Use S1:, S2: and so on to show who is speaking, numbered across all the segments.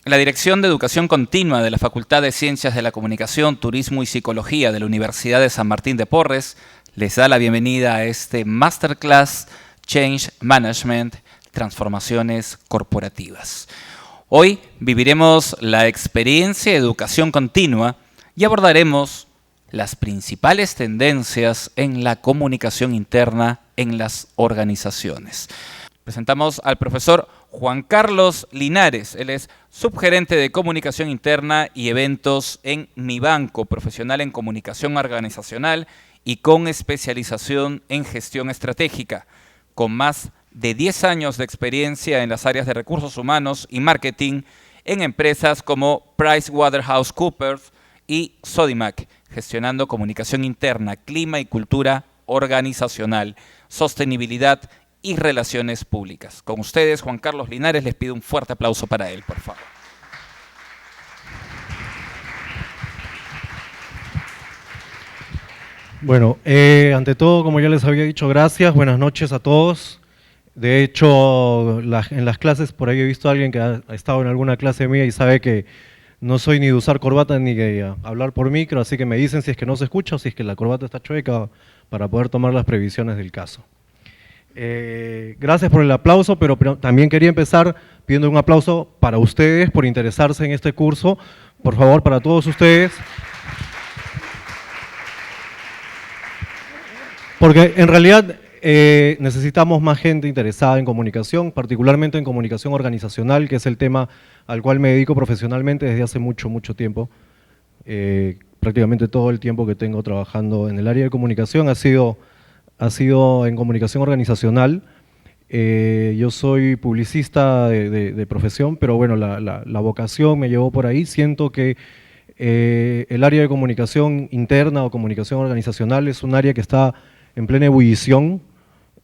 S1: La Dirección de Educación Continua de la Facultad de Ciencias de la Comunicación, Turismo y Psicología de la Universidad de San Martín de Porres les da la bienvenida a este Masterclass Change Management, Transformaciones Corporativas. Hoy viviremos la experiencia de educación continua y abordaremos las principales tendencias en la comunicación interna en las organizaciones. Presentamos al profesor Juan Carlos Linares. Él es subgerente de comunicación interna y eventos en Mi Banco, profesional en comunicación organizacional y con especialización en gestión estratégica, con más de 10 años de experiencia en las áreas de recursos humanos y marketing en empresas como PricewaterhouseCoopers y Sodimac, gestionando comunicación interna, clima y cultura organizacional, sostenibilidad y relaciones públicas. Con ustedes, Juan Carlos Linares, les pido un fuerte aplauso para él, por favor.
S2: Bueno, ante todo, como ya les había dicho, gracias, buenas noches a todos. De hecho, en las clases, por ahí he visto a alguien que ha estado en alguna clase mía y sabe que no soy ni de usar corbata ni de hablar por micro, así que me dicen si es que no se escucha o si es que la corbata está chueca para poder tomar las previsiones del caso. Gracias por el aplauso, pero también quería empezar pidiendo un aplauso para ustedes por interesarse en este curso. Por favor, para todos ustedes. Porque en realidad necesitamos más gente interesada en comunicación, particularmente en comunicación organizacional, que es el tema al cual me dedico profesionalmente desde hace mucho tiempo. Prácticamente todo el tiempo que tengo trabajando en el área de comunicación ha sido en comunicación organizacional. Yo soy publicista de profesión, pero bueno, la vocación me llevó por ahí. Siento que el área de comunicación interna o comunicación organizacional es un área que está en plena ebullición.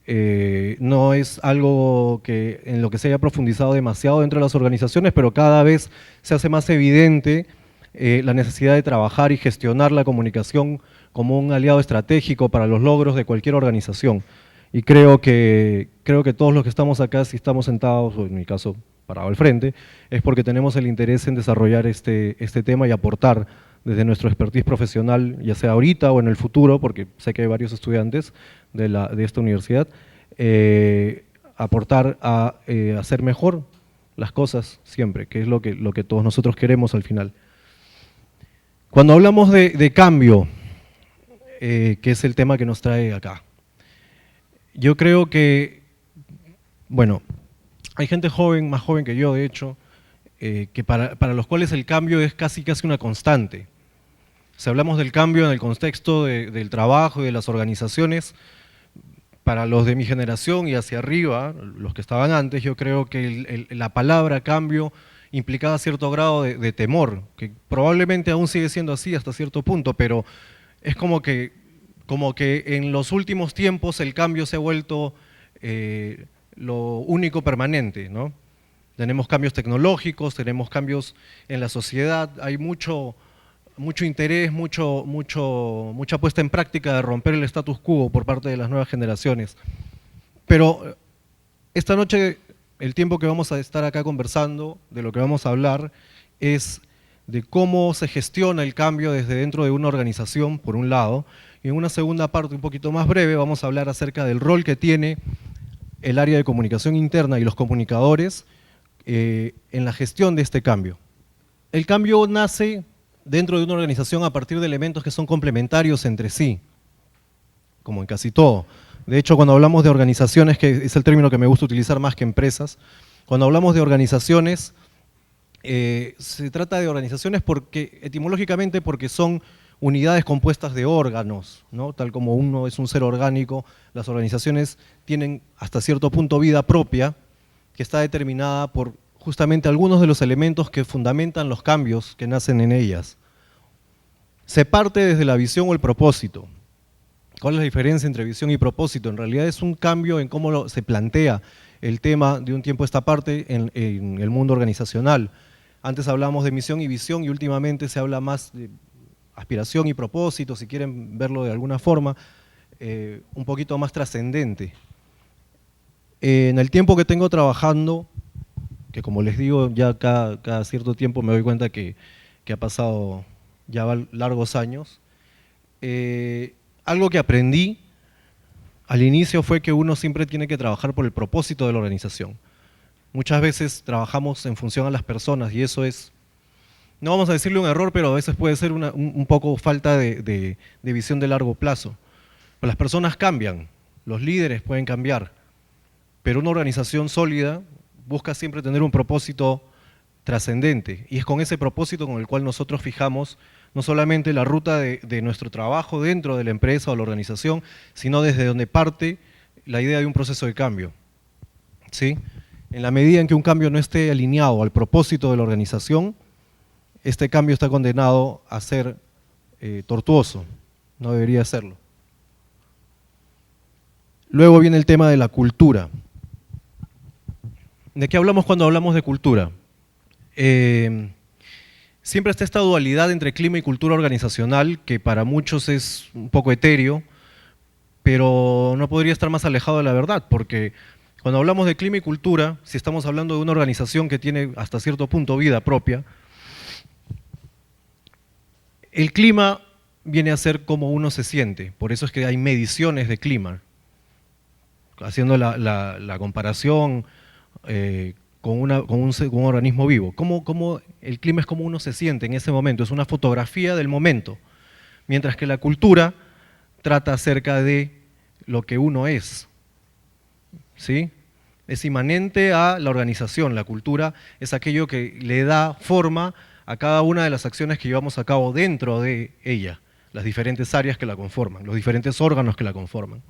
S2: No es algo en lo que se haya profundizado demasiado dentro de las organizaciones, pero cada vez se hace más evidente la necesidad de trabajar y gestionar la comunicación como un aliado estratégico para los logros de cualquier organización. Y creo que todos los que estamos acá, si estamos sentados, o en mi caso parado al frente, es porque tenemos el interés en desarrollar este tema y aportar desde nuestro expertise profesional, ya sea ahorita o en el futuro, porque sé que hay varios estudiantes de esta universidad, aportar a hacer mejor las cosas siempre, que es lo que todos nosotros queremos al final. Cuando hablamos de cambio, que es el tema que nos trae acá, yo creo que, bueno, hay gente joven, más joven que yo de hecho, que para los cuales el cambio es casi una constante. Si hablamos del cambio en el contexto del trabajo y de las organizaciones, para los de mi generación y hacia arriba, los que estaban antes, yo creo que la palabra cambio implicaba cierto grado de temor, que probablemente aún sigue siendo así hasta cierto punto, pero es como que en los últimos tiempos el cambio se ha vuelto lo único permanente, ¿no? Tenemos cambios tecnológicos, tenemos cambios en la sociedad, hay mucho interés, mucha puesta en práctica de romper el status quo por parte de las nuevas generaciones. Pero esta noche, el tiempo que vamos a estar acá conversando, de lo que vamos a hablar, es de cómo se gestiona el cambio desde dentro de una organización, por un lado, y en una segunda parte un poquito más breve vamos a hablar acerca del rol que tiene el área de comunicación interna y los comunicadores en la gestión de este cambio. El cambio nace dentro de una organización a partir de elementos que son complementarios entre sí, como en casi todo. De hecho, cuando hablamos de organizaciones, que es el término que me gusta utilizar más que empresas, cuando hablamos de organizaciones, se trata de organizaciones etimológicamente porque son unidades compuestas de órganos, ¿no? Tal como uno es un ser orgánico, las organizaciones tienen hasta cierto punto vida propia, que está determinada por justamente algunos de los elementos que fundamentan los cambios que nacen en ellas. Se parte desde la visión o el propósito. ¿Cuál es la diferencia entre visión y propósito? En realidad es un cambio en cómo se plantea el tema de un tiempo a esta parte en el mundo organizacional. Antes hablamos de misión y visión y últimamente se habla más de aspiración y propósito, si quieren verlo de alguna forma, un poquito más trascendente. En el tiempo que tengo trabajando que como les digo, ya cada cierto tiempo me doy cuenta que ha pasado ya largos años. Algo que aprendí al inicio fue que uno siempre tiene que trabajar por el propósito de la organización. Muchas veces trabajamos en función a las personas y eso es, no vamos a decirle un error, pero a veces puede ser un poco falta de visión de largo plazo. Pues las personas cambian, los líderes pueden cambiar, pero una organización sólida busca siempre tener un propósito trascendente y es con ese propósito con el cual nosotros fijamos no solamente la ruta de nuestro trabajo dentro de la empresa o la organización, sino desde donde parte la idea de un proceso de cambio. ¿Sí? En la medida en que un cambio no esté alineado al propósito de la organización, este cambio está condenado a ser tortuoso, no debería serlo. Luego viene el tema de la cultura. ¿De qué hablamos cuando hablamos de cultura? Siempre está esta dualidad entre clima y cultura organizacional, que para muchos es un poco etéreo, pero no podría estar más alejado de la verdad, porque cuando hablamos de clima y cultura, si estamos hablando de una organización que tiene hasta cierto punto vida propia, el clima viene a ser como uno se siente, por eso es que hay mediciones de clima, haciendo la comparación con un organismo vivo. ¿Cómo el clima es como uno se siente en ese momento? Es una fotografía del momento, mientras que la cultura trata acerca de lo que uno es. ¿Sí? Es inmanente a la organización. La cultura es aquello que le da forma a cada una de las acciones que llevamos a cabo dentro de ella, las diferentes áreas que la conforman, los diferentes órganos que la conforman.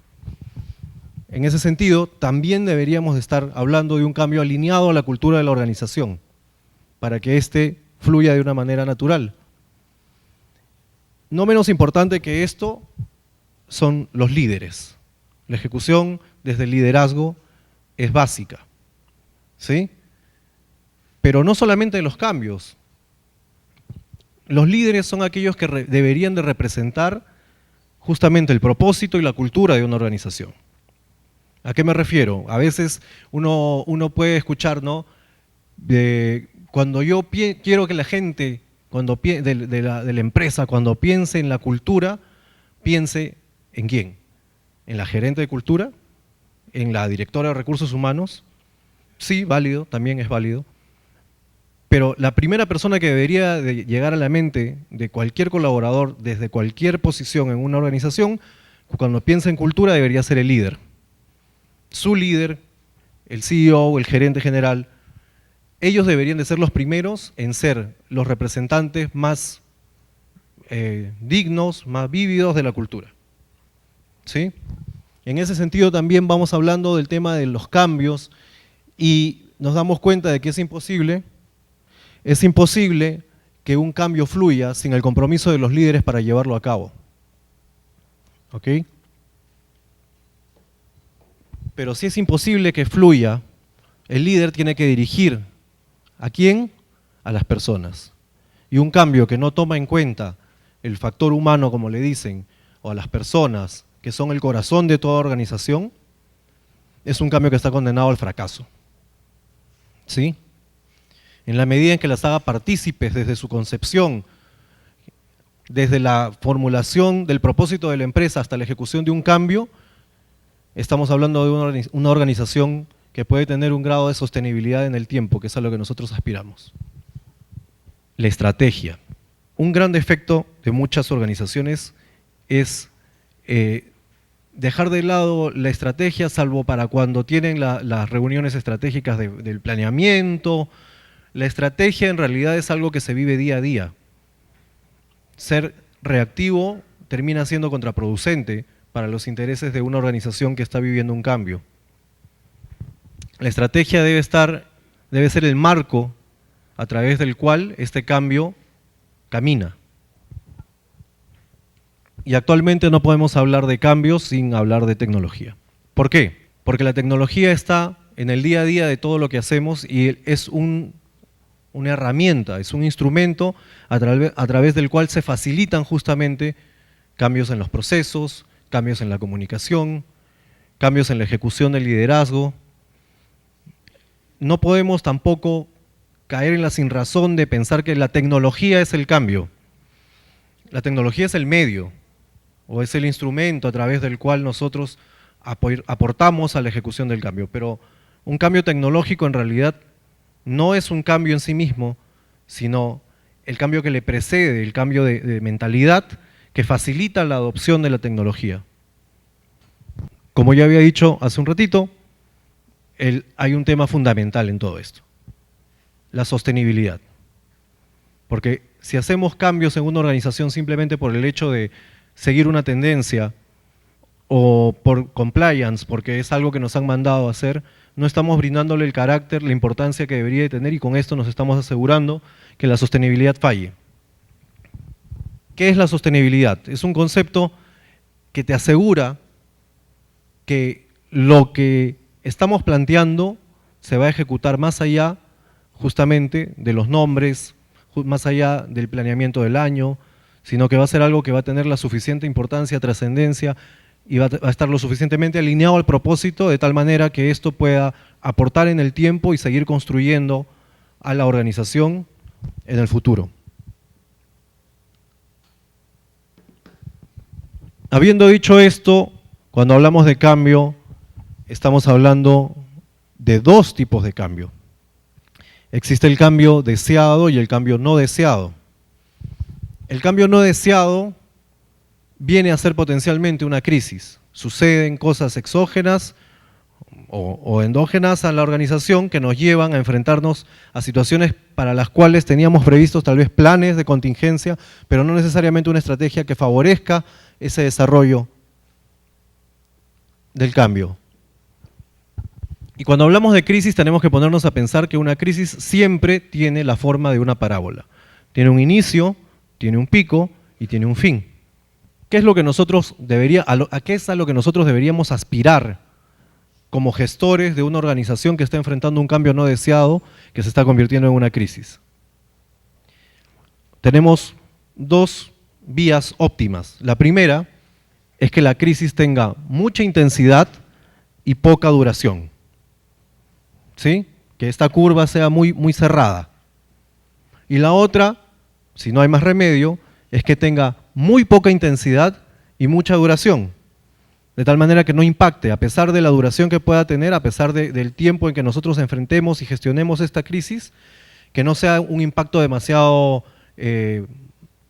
S2: En ese sentido, también deberíamos de estar hablando de un cambio alineado a la cultura de la organización, para que éste fluya de una manera natural. No menos importante que esto son los líderes. La ejecución desde el liderazgo es básica, ¿sí? Pero no solamente los cambios. Los líderes son aquellos que deberían de representar justamente el propósito y la cultura de una organización. ¿A qué me refiero? A veces uno puede escuchar, ¿no? Cuando yo quiero que la gente de la empresa, cuando piense en la cultura, piense ¿en quién? ¿En la gerente de cultura? ¿En la directora de recursos humanos? Sí, válido, también es válido. Pero la primera persona que debería de llegar a la mente de cualquier colaborador, desde cualquier posición en una organización, cuando piensa en cultura, debería ser el líder. Su líder, el CEO, el gerente general, ellos deberían de ser los primeros en ser los representantes más dignos, más vívidos de la cultura. ¿Sí? En ese sentido también vamos hablando del tema de los cambios y nos damos cuenta de que es imposible que un cambio fluya sin el compromiso de los líderes para llevarlo a cabo. ¿Ok? Pero si es imposible que fluya, el líder tiene que dirigir ¿a quién? A las personas. Y un cambio que no toma en cuenta el factor humano, como le dicen, o a las personas, que son el corazón de toda organización, es un cambio que está condenado al fracaso. ¿Sí? En la medida en que las haga partícipes desde su concepción, desde la formulación del propósito de la empresa hasta la ejecución de un cambio, estamos hablando de una organización que puede tener un grado de sostenibilidad en el tiempo, que es a lo que nosotros aspiramos. La estrategia. Un gran defecto de muchas organizaciones es dejar de lado la estrategia, salvo para cuando tienen las reuniones estratégicas del planeamiento. La estrategia en realidad es algo que se vive día a día. Ser reactivo termina siendo contraproducente para los intereses de una organización que está viviendo un cambio. La estrategia debe ser el marco a través del cual este cambio camina. Y actualmente no podemos hablar de cambios sin hablar de tecnología. ¿Por qué? Porque la tecnología está en el día a día de todo lo que hacemos y es una herramienta, es un instrumento a través del cual se facilitan justamente cambios en los procesos, cambios en la comunicación, cambios en la ejecución del liderazgo. no podemos tampoco caer en la sinrazón de pensar que la tecnología es el cambio. La tecnología es el medio o es el instrumento a través del cual nosotros aportamos a la ejecución del cambio, pero un cambio tecnológico en realidad no es un cambio en sí mismo, sino el cambio que le precede, el cambio de mentalidad que facilita la adopción de la tecnología. Como ya había dicho hace un ratito, hay un tema fundamental en todo esto, la sostenibilidad. Porque si hacemos cambios en una organización simplemente por el hecho de seguir una tendencia o por compliance, porque es algo que nos han mandado a hacer, no estamos brindándole el carácter, la importancia que debería de tener y con esto nos estamos asegurando que la sostenibilidad falle. ¿Qué es la sostenibilidad? Es un concepto que te asegura que lo que estamos planteando se va a ejecutar más allá justamente de los nombres, más allá del planeamiento del año, sino que va a ser algo que va a tener la suficiente importancia, trascendencia y va a estar lo suficientemente alineado al propósito de tal manera que esto pueda aportar en el tiempo y seguir construyendo a la organización en el futuro. Habiendo dicho esto, cuando hablamos de cambio, estamos hablando de dos tipos de cambio. Existe el cambio deseado y el cambio no deseado. El cambio no deseado viene a ser potencialmente una crisis. Suceden cosas exógenas o endógenas a la organización que nos llevan a enfrentarnos a situaciones para las cuales teníamos previstos tal vez planes de contingencia, pero no necesariamente una estrategia que favorezca ese desarrollo del cambio. Y cuando hablamos de crisis tenemos que ponernos a pensar que una crisis siempre tiene la forma de una parábola. Tiene un inicio, tiene un pico y tiene un fin. ¿Qué es lo que nosotros a qué es a lo que nosotros deberíamos aspirar como gestores de una organización que está enfrentando un cambio no deseado que se está convirtiendo en una crisis? Tenemos dos vías óptimas. La primera es que la crisis tenga mucha intensidad y poca duración. ¿Sí? Que esta curva sea muy cerrada. Y la otra, si no hay más remedio, es que tenga muy poca intensidad y mucha duración, de tal manera que no impacte, a pesar de la duración que pueda tener, a pesar del tiempo en que nosotros enfrentemos y gestionemos esta crisis, que no sea un impacto demasiado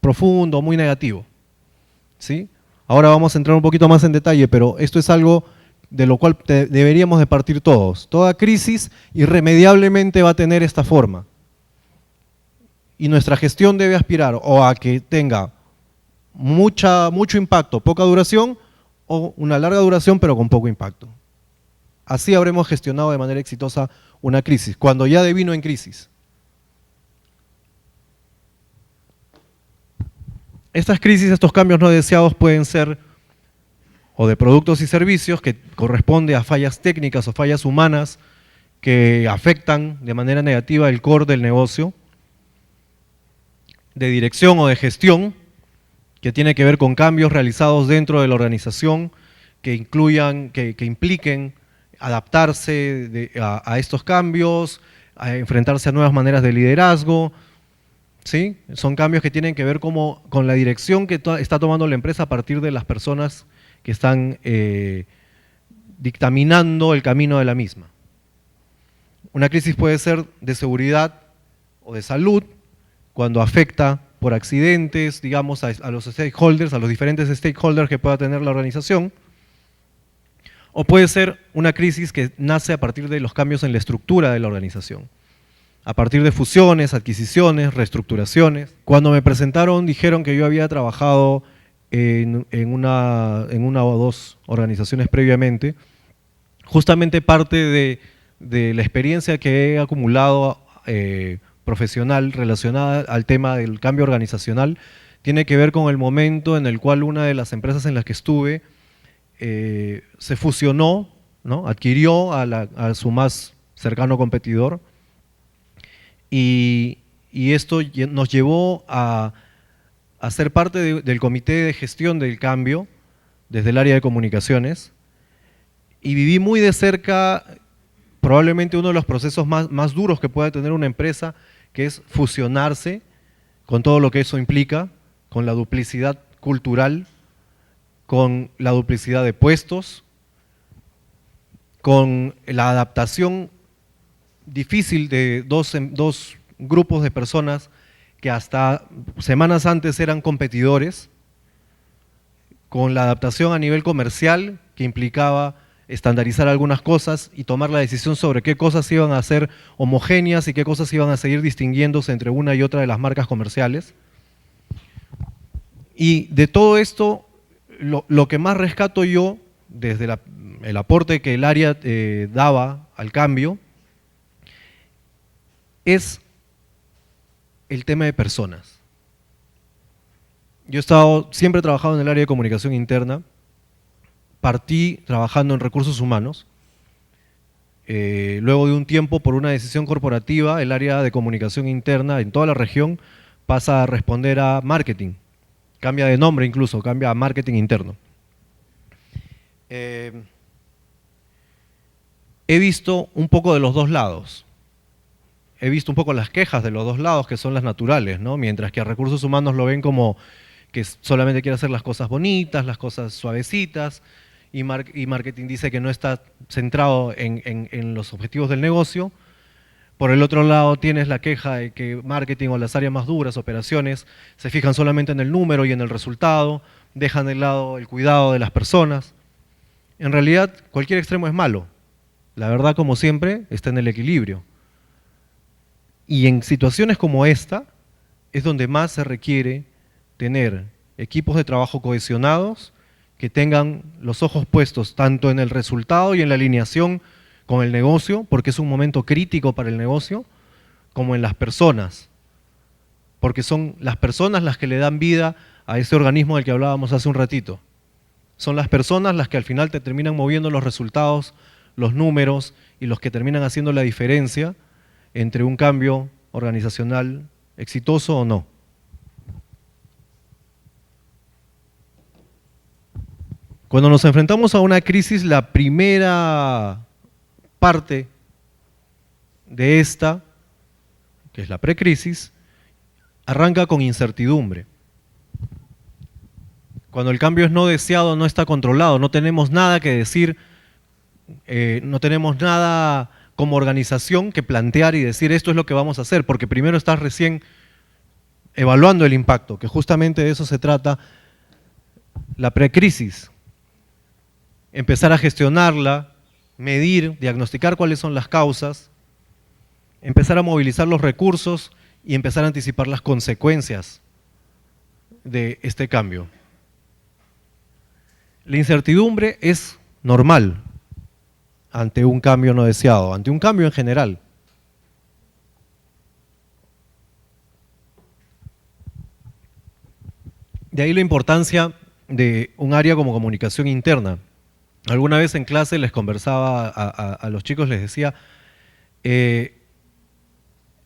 S2: profundo, muy negativo. ¿Sí? Ahora vamos a entrar un poquito más en detalle, pero esto es algo de lo cual deberíamos de partir todos. Toda crisis irremediablemente va a tener esta forma. Y nuestra gestión debe aspirar o a que tenga mucho impacto, poca duración, o una larga duración pero con poco impacto. Así habremos gestionado de manera exitosa una crisis, cuando ya devino en crisis. Estas crisis, estos cambios no deseados pueden ser o de productos y servicios que corresponde a fallas técnicas o fallas humanas que afectan de manera negativa el core del negocio, de dirección o de gestión, que tiene que ver con cambios realizados dentro de la organización que impliquen adaptarse a estos cambios, a enfrentarse a nuevas maneras de liderazgo. ¿Sí? Son cambios que tienen que ver con la dirección que está tomando la empresa a partir de las personas que están dictaminando el camino de la misma. Una crisis puede ser de seguridad o de salud, cuando afecta por accidentes, digamos, a los stakeholders, a los diferentes stakeholders que pueda tener la organización, o puede ser una crisis que nace a partir de los cambios en la estructura de la organización, a partir de fusiones, adquisiciones, reestructuraciones. Cuando me presentaron dijeron que yo había trabajado en una o dos organizaciones previamente. Justamente parte de la experiencia que he acumulado profesional relacionada al tema del cambio organizacional tiene que ver con el momento en el cual una de las empresas en las que estuve se fusionó, ¿no? Adquirió a su más cercano competidor, y esto nos llevó a ser parte del comité de gestión del cambio desde el área de comunicaciones, y viví muy de cerca probablemente uno de los procesos más duros que pueda tener una empresa, que es fusionarse con todo lo que eso implica, con la duplicidad cultural, con la duplicidad de puestos, con la adaptación difícil de dos grupos de personas que hasta semanas antes eran competidores, con la adaptación a nivel comercial que implicaba estandarizar algunas cosas y tomar la decisión sobre qué cosas iban a ser homogéneas y qué cosas iban a seguir distinguiéndose entre una y otra de las marcas comerciales. Y de todo esto, lo que más rescato yo, desde el aporte que el área daba al cambio, es el tema de personas. Yo he siempre he trabajado en el área de comunicación interna, partí trabajando en recursos humanos, luego de un tiempo por una decisión corporativa, el área de comunicación interna en toda la región pasa a responder a marketing, cambia de nombre incluso, cambia a marketing interno. He visto un poco de los dos lados. He visto un poco las quejas de los dos lados, que son las naturales, ¿no? Mientras que a recursos humanos lo ven como que solamente quiere hacer las cosas bonitas, las cosas suavecitas, y marketing dice que no está centrado en los objetivos del negocio. Por el otro lado tienes la queja de que marketing o las áreas más duras, operaciones, se fijan solamente en el número y en el resultado, dejan de lado el cuidado de las personas. En realidad, cualquier extremo es malo. La verdad, como siempre, está en el equilibrio. Y en situaciones como esta, es donde más se requiere tener equipos de trabajo cohesionados, que tengan los ojos puestos tanto en el resultado y en la alineación con el negocio, porque es un momento crítico para el negocio, como en las personas, porque son las personas las que le dan vida a ese organismo del que hablábamos hace un ratito. Son las personas las que al final te terminan moviendo los resultados, los números, y los que terminan haciendo la diferencia entre un cambio organizacional exitoso o no. Cuando nos enfrentamos a una crisis, la primera parte de esta, que es la precrisis, arranca con incertidumbre. Cuando el cambio es no deseado, no está controlado, no tenemos nada que decir, no tenemos nada como organización que plantear y decir esto es lo que vamos a hacer, porque primero estás recién evaluando el impacto, que justamente de eso se trata la precrisis. Empezar a gestionarla, medir, diagnosticar cuáles son las causas, empezar a movilizar los recursos y empezar a anticipar las consecuencias de este cambio. La incertidumbre es normal ante un cambio no deseado, ante un cambio en general. De ahí la importancia de un área como comunicación interna. Alguna vez en clase les conversaba a los chicos, les decía,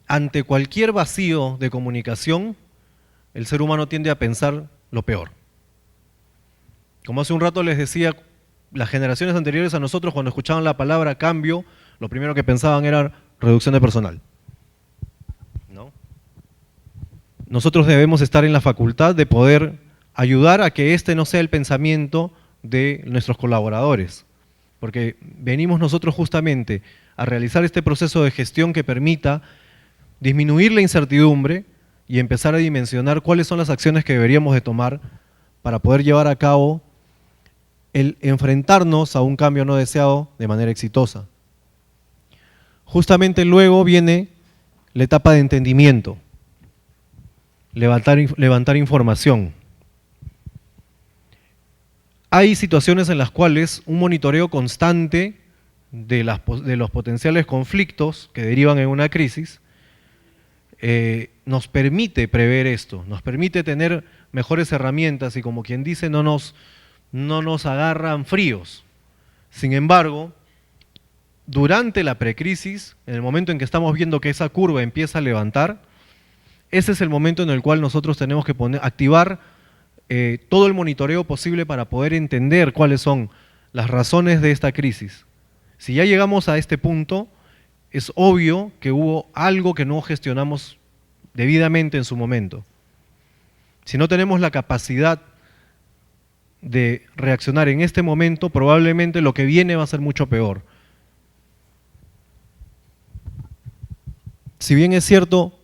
S2: ante cualquier vacío de comunicación, el ser humano tiende a pensar lo peor. Como hace un rato les decía, las generaciones anteriores a nosotros, cuando escuchaban la palabra cambio, lo primero que pensaban era reducción de personal, ¿no? Nosotros debemos estar en la facultad de poder ayudar a que este no sea el pensamiento de nuestros colaboradores, porque venimos nosotros justamente a realizar este proceso de gestión que permita disminuir la incertidumbre y empezar a dimensionar cuáles son las acciones que deberíamos de tomar para poder llevar a cabo el enfrentarnos a un cambio no deseado de manera exitosa. Justamente luego viene la etapa de entendimiento, levantar información. Hay situaciones en las cuales un monitoreo constante de los potenciales conflictos que derivan en una crisis nos permite prever esto, nos permite tener mejores herramientas y, como quien dice, no nos agarran fríos. Sin embargo, durante la precrisis, en el momento en que estamos viendo que esa curva empieza a levantar, ese es el momento en el cual nosotros tenemos que activar todo el monitoreo posible para poder entender cuáles son las razones de esta crisis Si ya llegamos a este punto, es obvio que hubo algo que no gestionamos debidamente en su momento. Si no tenemos la capacidad de reaccionar en este momento, probablemente lo que viene va a ser mucho peor. Si bien es cierto,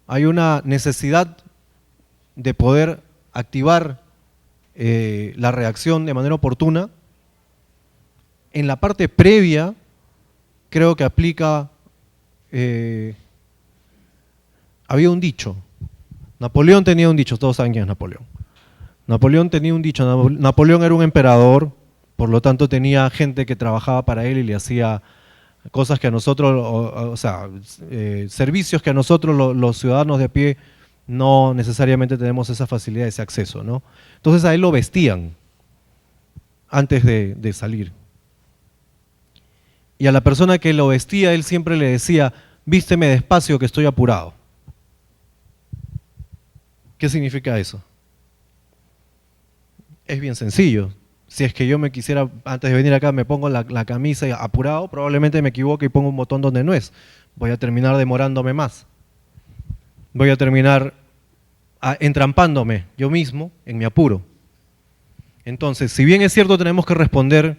S2: hay una necesidad de poder activar la reacción de manera oportuna, en la parte previa creo que aplica, había un dicho, Napoleón tenía un dicho, todos saben quién es Napoleón. Napoleón tenía un dicho, Napoleón era un emperador, por lo tanto tenía gente que trabajaba para él y le hacía cosas que a nosotros, o sea, servicios que a nosotros los ciudadanos de a pie no necesariamente tenemos esa facilidad, ese acceso, ¿no? Entonces a él lo vestían antes de salir. Y a la persona que lo vestía, él siempre le decía, vísteme despacio que estoy apurado. ¿Qué significa eso? Es bien sencillo. Si es que yo me quisiera, antes de venir acá, me pongo la camisa apurado, probablemente me equivoque y pongo un botón donde no es. Voy a terminar demorándome más. Voy a terminar entrampándome yo mismo en mi apuro. Entonces, si bien es cierto, tenemos que responder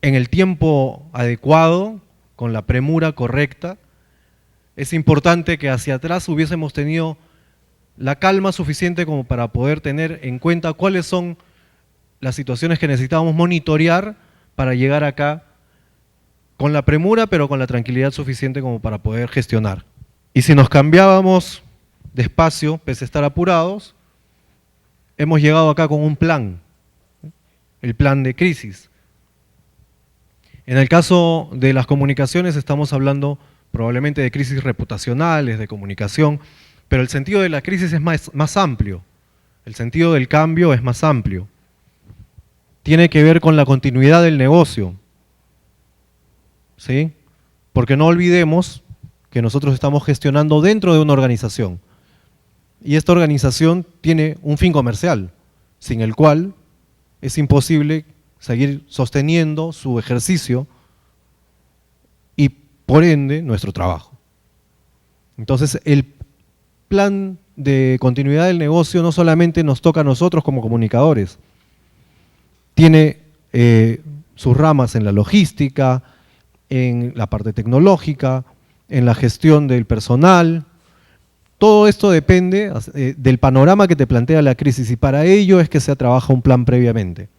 S2: en el tiempo adecuado, con la premura correcta, es importante que hacia atrás hubiésemos tenido la calma suficiente como para poder tener en cuenta cuáles son las situaciones que necesitábamos monitorear para llegar acá con la premura, pero con la tranquilidad suficiente como para poder gestionar. Y si nos cambiábamos despacio, pese a estar apurados, hemos llegado acá con un plan, el plan de crisis. En el caso de las comunicaciones estamos hablando probablemente de crisis reputacionales, de comunicación, pero el sentido de la crisis es más amplio, el sentido del cambio es más amplio. Tiene que ver con la continuidad del negocio, ¿sí? Porque no olvidemos que nosotros estamos gestionando dentro de una organización, y esta organización tiene un fin comercial, sin el cual es imposible seguir sosteniendo su ejercicio y, por ende, nuestro trabajo. Entonces, el plan de continuidad del negocio no solamente nos toca a nosotros como comunicadores, tiene sus ramas en la logística, en la parte tecnológica, en la gestión del personal. Todo esto depende del panorama que te plantea la crisis, y para ello es que se trabaja un plan previamente,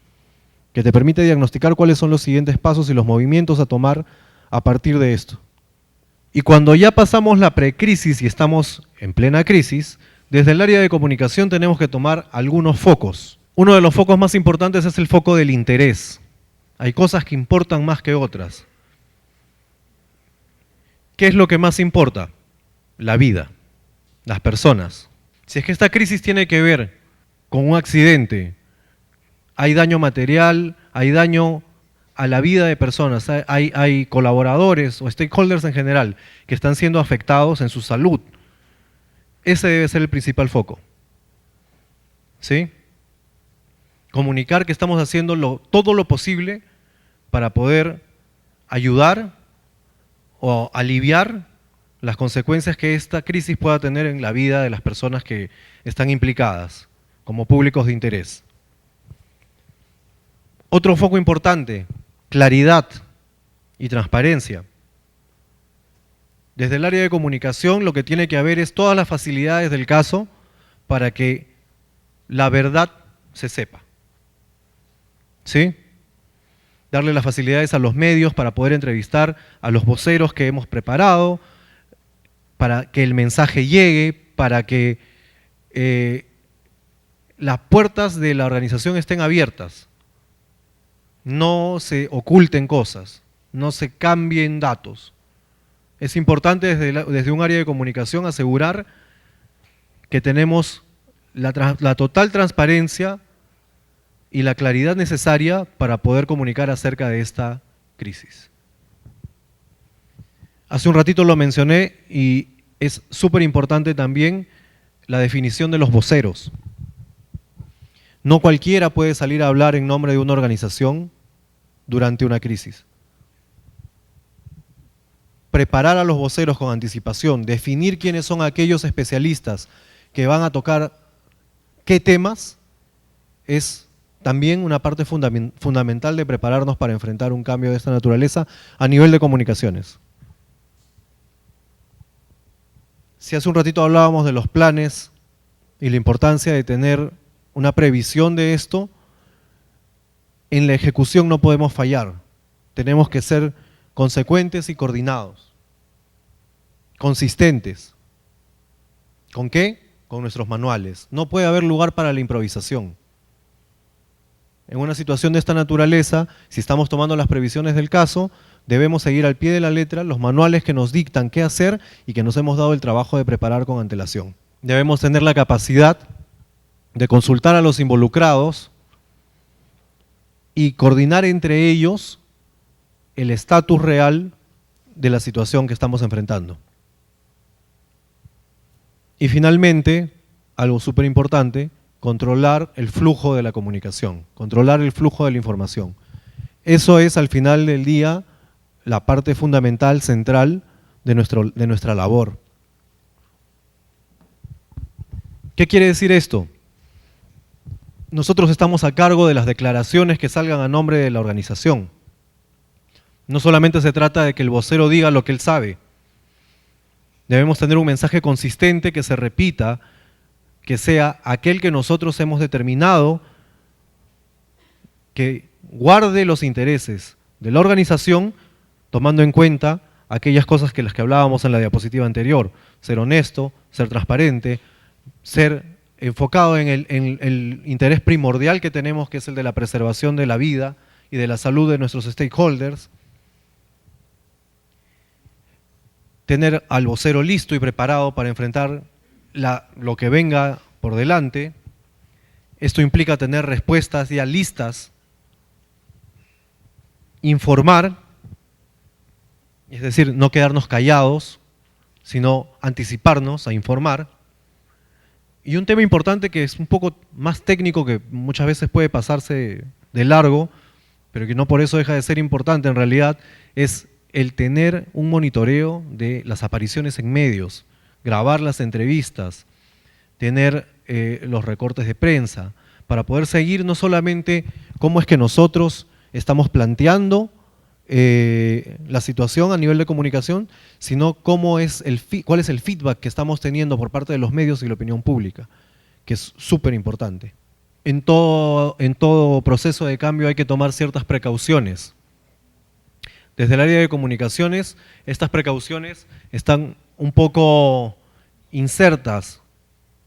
S2: que te permite diagnosticar cuáles son los siguientes pasos y los movimientos a tomar a partir de esto. Y cuando ya pasamos la precrisis y estamos en plena crisis, desde el área de comunicación tenemos que tomar algunos focos. Uno de los focos más importantes es el foco del interés. Hay cosas que importan más que otras. ¿Qué es lo que más importa? La vida, las personas. Si es que esta crisis tiene que ver con un accidente, hay daño material, hay daño a la vida de personas, hay colaboradores o stakeholders en general que están siendo afectados en su salud. Ese debe ser el principal foco, ¿sí? Comunicar que estamos haciendo todo lo posible para poder ayudar o aliviar las consecuencias que esta crisis pueda tener en la vida de las personas que están implicadas como públicos de interés. Otro foco importante, claridad y transparencia. Desde el área de comunicación lo que tiene que haber es todas las facilidades del caso para que la verdad se sepa, ¿sí? Darle las facilidades a los medios para poder entrevistar a los voceros que hemos preparado, para que el mensaje llegue, para que las puertas de la organización estén abiertas. No se oculten cosas, no se cambien datos. Es importante desde un área de comunicación asegurar que tenemos la total transparencia y la claridad necesaria para poder comunicar acerca de esta crisis. Hace un ratito lo mencioné y es súper importante también la definición de los voceros. No cualquiera puede salir a hablar en nombre de una organización, durante una crisis. Preparar a los voceros con anticipación, definir quiénes son aquellos especialistas que van a tocar qué temas, es también una parte fundamental de prepararnos para enfrentar un cambio de esta naturaleza a nivel de comunicaciones. Si hace un ratito hablábamos de los planes y la importancia de tener una previsión de esto, en la ejecución no podemos fallar. Tenemos que ser consecuentes y coordinados, consistentes. ¿Con qué? Con nuestros manuales. No puede haber lugar para la improvisación. En una situación de esta naturaleza, si estamos tomando las previsiones del caso, debemos seguir al pie de la letra los manuales que nos dictan qué hacer y que nos hemos dado el trabajo de preparar con antelación. Debemos tener la capacidad de consultar a los involucrados y coordinar entre ellos el estatus real de la situación que estamos enfrentando. Y finalmente, algo súper importante, controlar el flujo de la comunicación, controlar el flujo de la información. Eso es, al final del día, la parte fundamental, central de nuestra labor. ¿Qué quiere decir esto? Nosotros estamos a cargo de las declaraciones que salgan a nombre de la organización. No solamente se trata de que el vocero diga lo que él sabe. Debemos tener un mensaje consistente que se repita, que sea aquel que nosotros hemos determinado, que guarde los intereses de la organización, tomando en cuenta aquellas cosas que las que hablábamos en la diapositiva anterior: ser honesto, ser transparente, ser enfocado en el interés primordial que tenemos, que es el de la preservación de la vida y de la salud de nuestros stakeholders, tener al vocero listo y preparado para enfrentar lo que venga por delante. Esto implica tener respuestas ya listas, informar, es decir, no quedarnos callados, sino anticiparnos a informar. Y un tema importante que es un poco más técnico, que muchas veces puede pasarse de largo, pero que no por eso deja de ser importante en realidad, es el tener un monitoreo de las apariciones en medios, grabar las entrevistas, tener los recortes de prensa, para poder seguir no solamente cómo es que nosotros estamos planteando la situación a nivel de comunicación, sino cuál es el feedback que estamos teniendo por parte de los medios y la opinión pública, que es súper importante. En todo proceso de cambio hay que tomar ciertas precauciones. Desde el área de comunicaciones, estas precauciones están un poco insertas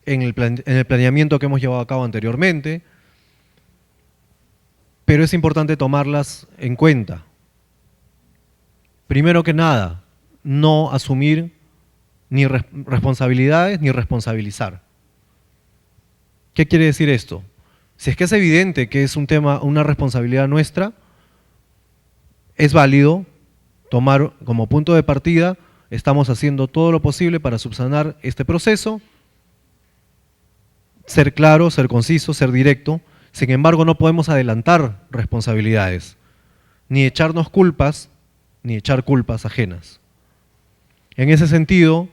S2: en el planeamiento que hemos llevado a cabo anteriormente, pero es importante tomarlas en cuenta. Primero que nada, no asumir ni responsabilidades ni responsabilizar. ¿Qué quiere decir esto? Si es que es evidente que es un tema, una responsabilidad nuestra, es válido tomar como punto de partida: estamos haciendo todo lo posible para subsanar este proceso, ser claro, ser conciso, ser directo. Sin embargo, no podemos adelantar responsabilidades, ni echarnos culpas, ni echar culpas ajenas. En ese sentido,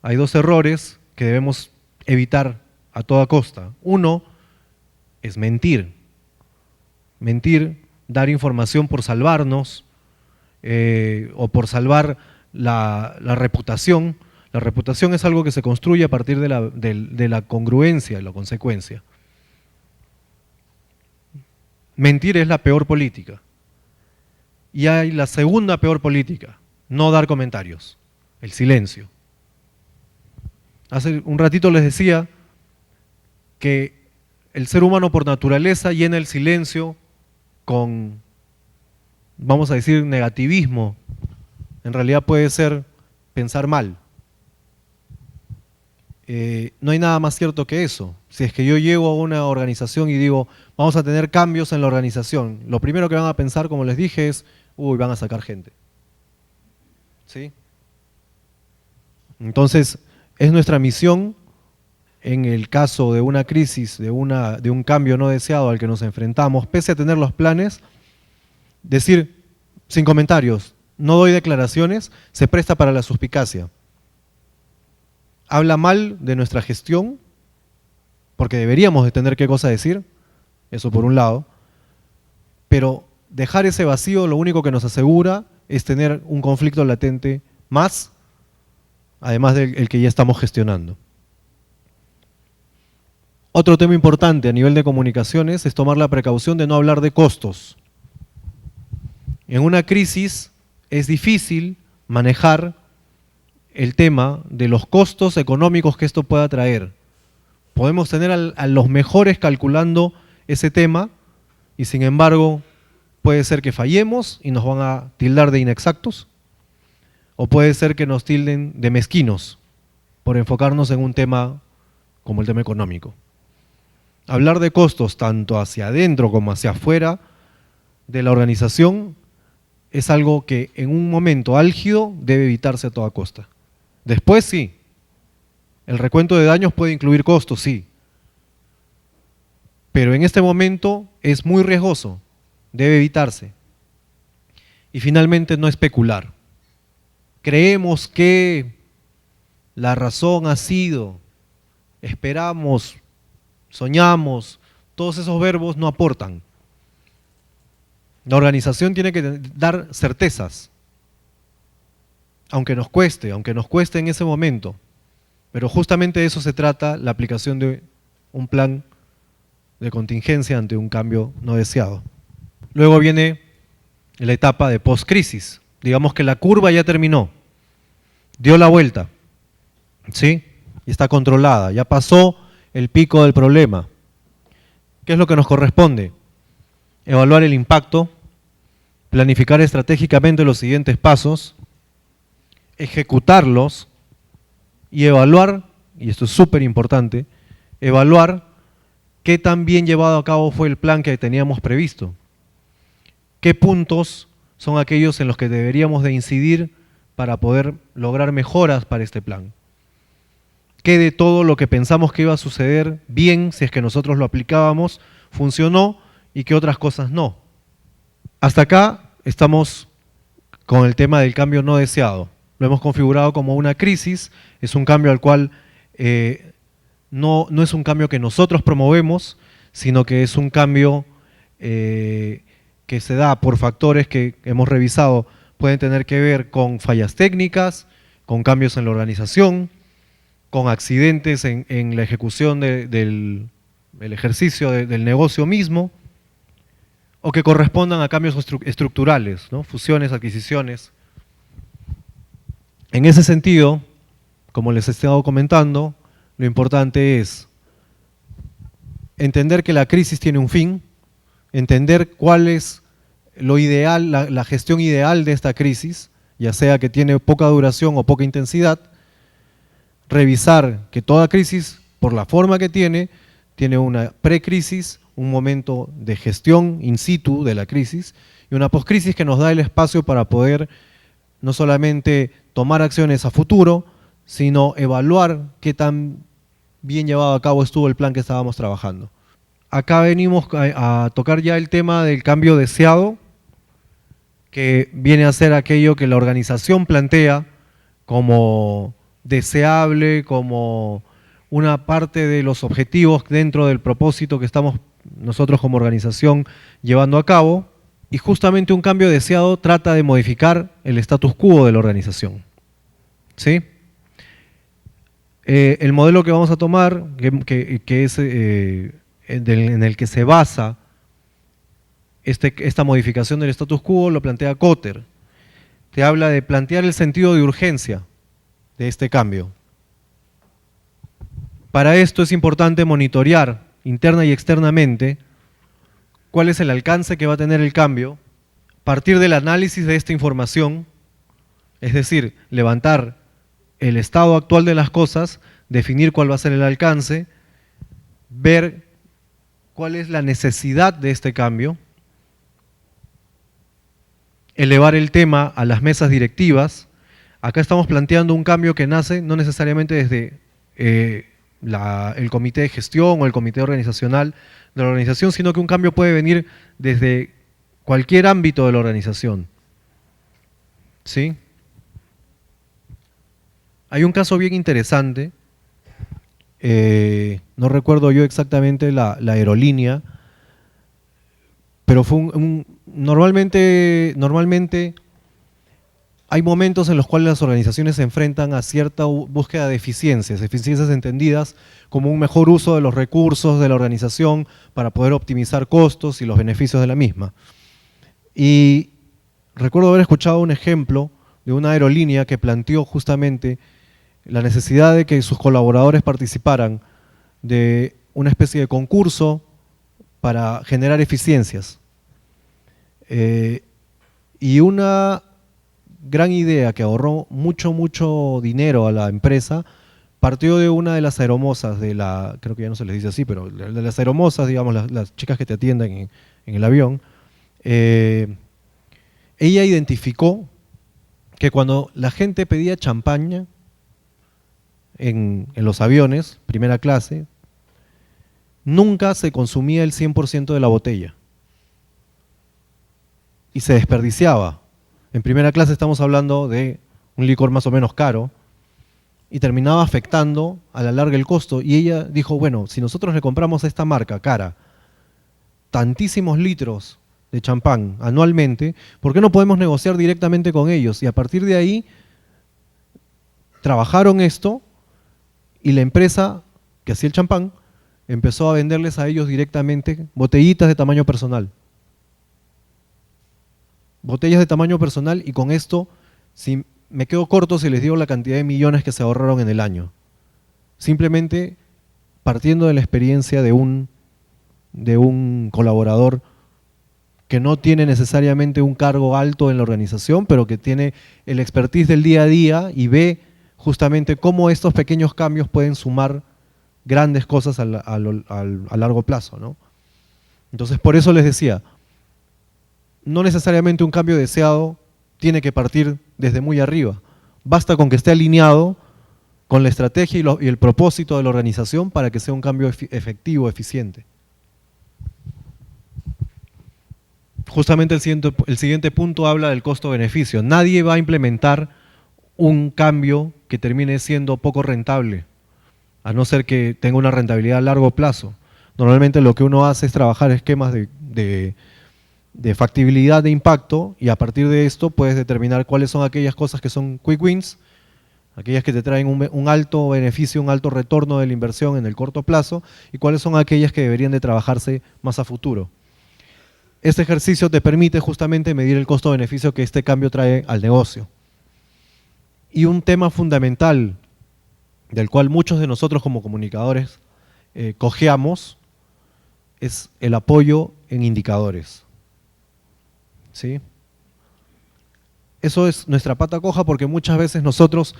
S2: hay dos errores que debemos evitar a toda costa. Uno es mentir. Mentir, dar información por salvarnos o por salvar la reputación. La reputación es algo que se construye a partir de la congruencia, la consecuencia. Mentir es la peor política. Y hay la segunda peor política: no dar comentarios, el silencio. Hace un ratito les decía que el ser humano por naturaleza llena el silencio con, vamos a decir, negativismo. En realidad puede ser pensar mal. No hay nada más cierto que eso. Si es que yo llego a una organización y digo, vamos a tener cambios en la organización, lo primero que van a pensar, como les dije, es, uy, van a sacar gente. ¿Sí? Entonces, es nuestra misión, en el caso de una crisis, de un cambio no deseado al que nos enfrentamos, pese a tener los planes, Decir, sin comentarios, no doy declaraciones, se presta para la suspicacia. Habla mal de nuestra gestión, porque deberíamos de tener qué cosa decir, eso por un lado, pero dejar ese vacío lo único que nos asegura es tener un conflicto latente más, además del que ya estamos gestionando. Otro tema importante a nivel de comunicaciones es tomar la precaución de no hablar de costos. En una crisis es difícil manejar el tema de los costos económicos que esto pueda traer. Podemos tener a los mejores calculando ese tema y sin embargo puede ser que fallemos y nos van a tildar de inexactos, o puede ser que nos tilden de mezquinos por enfocarnos en un tema como el tema económico. Hablar de costos tanto hacia adentro como hacia afuera de la organización es algo que en un momento álgido debe evitarse a toda costa. Después sí, el recuento de daños puede incluir costos, sí, pero en este momento es muy riesgoso, debe evitarse. Y finalmente no especular. Creemos que la razón ha sido, esperamos, soñamos, todos esos verbos no aportan. La organización tiene que dar certezas, aunque nos cueste en ese momento, pero justamente de eso se trata la aplicación de un plan de contingencia ante un cambio no deseado. Luego viene la etapa de post-crisis. Digamos que la curva ya terminó, dio la vuelta, ¿sí? Y está controlada, ya pasó el pico del problema. ¿Qué es lo que nos corresponde? Evaluar el impacto, planificar estratégicamente los siguientes pasos, ejecutarlos y evaluar, y esto es súper importante, evaluar qué tan bien llevado a cabo fue el plan que teníamos previsto. ¿Qué puntos son aquellos en los que deberíamos de incidir para poder lograr mejoras para este plan? ¿Qué de todo lo que pensamos que iba a suceder bien, si es que nosotros lo aplicábamos, funcionó y qué otras cosas no? Hasta acá estamos con el tema del cambio no deseado. Lo hemos configurado como una crisis, es un cambio al cual no es un cambio que nosotros promovemos, sino que es un cambio que se da por factores que hemos revisado, pueden tener que ver con fallas técnicas, con cambios en la organización, con accidentes en la ejecución del ejercicio del negocio mismo, o que correspondan a cambios estructurales, ¿no? Fusiones, adquisiciones. En ese sentido, como les he estado comentando, lo importante es entender que la crisis tiene un fin, entender cuál es lo ideal, la gestión ideal de esta crisis, ya sea que tiene poca duración o poca intensidad, revisar que toda crisis, por la forma que tiene una precrisis, un momento de gestión in situ de la crisis y una postcrisis que nos da el espacio para poder no solamente tomar acciones a futuro, sino evaluar qué tan bien llevado a cabo estuvo el plan que estábamos trabajando. Acá venimos a tocar ya el tema del cambio deseado, que viene a ser aquello que la organización plantea como deseable, como una parte de los objetivos dentro del propósito que estamos nosotros como organización llevando a cabo, y justamente un cambio deseado trata de modificar el status quo de la organización, ¿sí? El modelo que vamos a tomar, que es en el que se basa esta modificación del status quo, lo plantea Kotter. Te habla de plantear el sentido de urgencia de este cambio. Para esto es importante monitorear interna y externamente cuál es el alcance que va a tener el cambio, partir del análisis de esta información, es decir, levantar el estado actual de las cosas, definir cuál va a ser el alcance, ver cuál es la necesidad de este cambio, elevar el tema a las mesas directivas. Acá estamos planteando un cambio que nace no necesariamente desde el comité de gestión o el comité organizacional de la organización, sino que un cambio puede venir desde cualquier ámbito de la organización. ¿Sí? Hay un caso bien interesante, no recuerdo yo exactamente la aerolínea, pero fue normalmente hay momentos en los cuales las organizaciones se enfrentan a cierta búsqueda de eficiencias entendidas como un mejor uso de los recursos de la organización para poder optimizar costos y los beneficios de la misma. Y recuerdo haber escuchado un ejemplo de una aerolínea que planteó justamente la necesidad de que sus colaboradores participaran de una especie de concurso para generar eficiencias. Y una gran idea que ahorró mucho dinero a la empresa partió de una de las aeromosas creo que ya no se les dice así, pero de las aeromosas, digamos, las chicas que te atienden en el avión. Ella identificó que cuando la gente pedía champaña en los aviones, primera clase, nunca se consumía el 100% de la botella. Y se desperdiciaba. En primera clase estamos hablando de un licor más o menos caro, y terminaba afectando a la larga el costo. Y ella dijo, bueno, si nosotros le compramos a esta marca cara tantísimos litros de champán anualmente, ¿por qué no podemos negociar directamente con ellos? Y a partir de ahí trabajaron esto, y la empresa que hacía el champán empezó a venderles a ellos directamente botellitas de tamaño personal. Botellas de tamaño personal, y con esto, si me quedo corto si les digo la cantidad de millones que se ahorraron en el año. Simplemente partiendo de la experiencia de un colaborador que no tiene necesariamente un cargo alto en la organización, pero que tiene el expertise del día a día y ve justamente cómo estos pequeños cambios pueden sumar grandes cosas a largo plazo, ¿no? Entonces, por eso les decía, no necesariamente un cambio deseado tiene que partir desde muy arriba. Basta con que esté alineado con la estrategia y el propósito de la organización para que sea un cambio efectivo, eficiente. Justamente el siguiente punto habla del costo-beneficio. Nadie va a implementar un cambio que termine siendo poco rentable, a no ser que tenga una rentabilidad a largo plazo. Normalmente lo que uno hace es trabajar esquemas de factibilidad de impacto, y a partir de esto puedes determinar cuáles son aquellas cosas que son quick wins, aquellas que te traen un alto beneficio, un alto retorno de la inversión en el corto plazo, y cuáles son aquellas que deberían de trabajarse más a futuro. Este ejercicio te permite justamente medir el costo-beneficio que este cambio trae al negocio. Y un tema fundamental del cual muchos de nosotros como comunicadores cojeamos es el apoyo en indicadores. ¿Sí? Eso es nuestra pata coja, porque muchas veces nosotros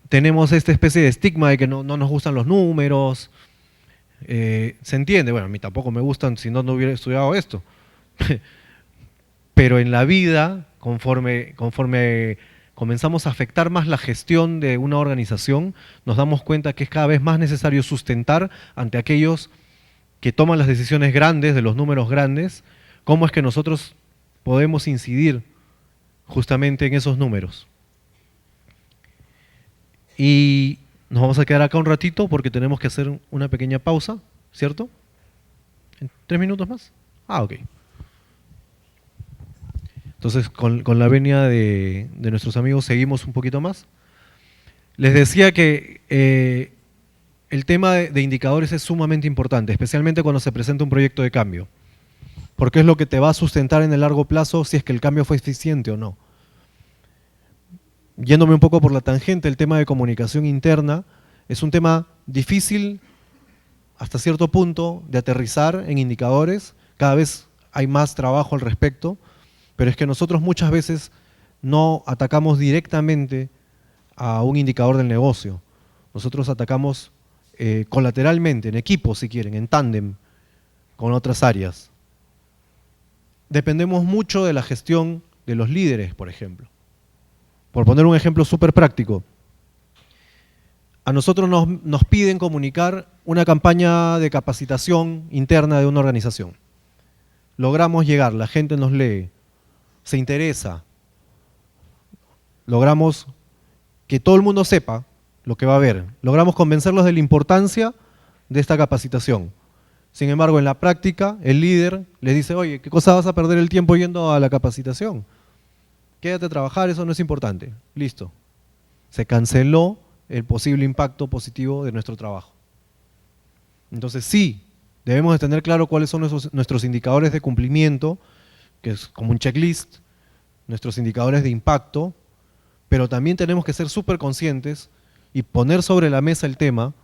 S2: tenemos esta especie de estigma de que no nos gustan los números. Se entiende, bueno, a mí tampoco me gustan, si no hubiera estudiado esto. Pero en la vida, conforme comenzamos a afectar más la gestión de una organización, nos damos cuenta que es cada vez más necesario sustentar ante aquellos que toman las decisiones grandes, de los números grandes, cómo es que nosotros podemos incidir justamente en esos números. Y nos vamos a quedar acá un ratito porque tenemos que hacer una pequeña pausa, ¿cierto? ¿En 3 minutos más? Ah, ok. Entonces, con la venia de nuestros amigos seguimos un poquito más. Les decía que el tema de indicadores es sumamente importante, especialmente cuando se presenta un proyecto de cambio, porque es lo que te va a sustentar en el largo plazo si es que el cambio fue eficiente o no. Yéndome un poco por la tangente, el tema de comunicación interna es un tema difícil hasta cierto punto de aterrizar en indicadores. Cada vez hay más trabajo al respecto, pero es que nosotros muchas veces no atacamos directamente a un indicador del negocio. Nosotros atacamos colateralmente, en equipo si quieren, en tándem con otras áreas. Dependemos mucho de la gestión de los líderes, por ejemplo. Por poner un ejemplo súper práctico, a nosotros nos piden comunicar una campaña de capacitación interna de una organización. logramos llegar, la gente nos lee, se interesa, logramos que todo el mundo sepa lo que va a haber, logramos convencerlos de la importancia de esta capacitación. Sin embargo, en la práctica, el líder les dice, oye, ¿qué cosa vas a perder el tiempo yendo a la capacitación? Quédate a trabajar, eso no es importante. Listo. Se canceló el posible impacto positivo de nuestro trabajo. Entonces sí, debemos de tener claro cuáles son nuestros indicadores de cumplimiento, que es como un checklist, nuestros indicadores de impacto, pero también tenemos que ser súper conscientes y poner sobre la mesa el tema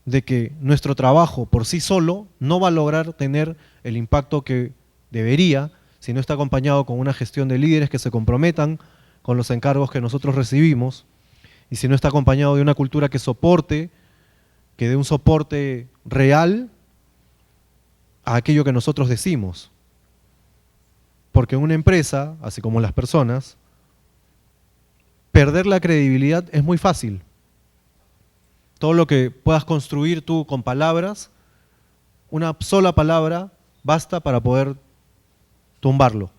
S2: de que nuestro trabajo por sí solo no va a lograr tener el impacto que debería si no está acompañado con una gestión de líderes que se comprometan con los encargos que nosotros recibimos y si no está acompañado de una cultura que soporte, que dé un soporte real a aquello que nosotros decimos. Porque en una empresa, así como las personas, perder la credibilidad es muy fácil. Todo lo que puedas construir tú con palabras, una sola palabra basta para poder tumbarlo.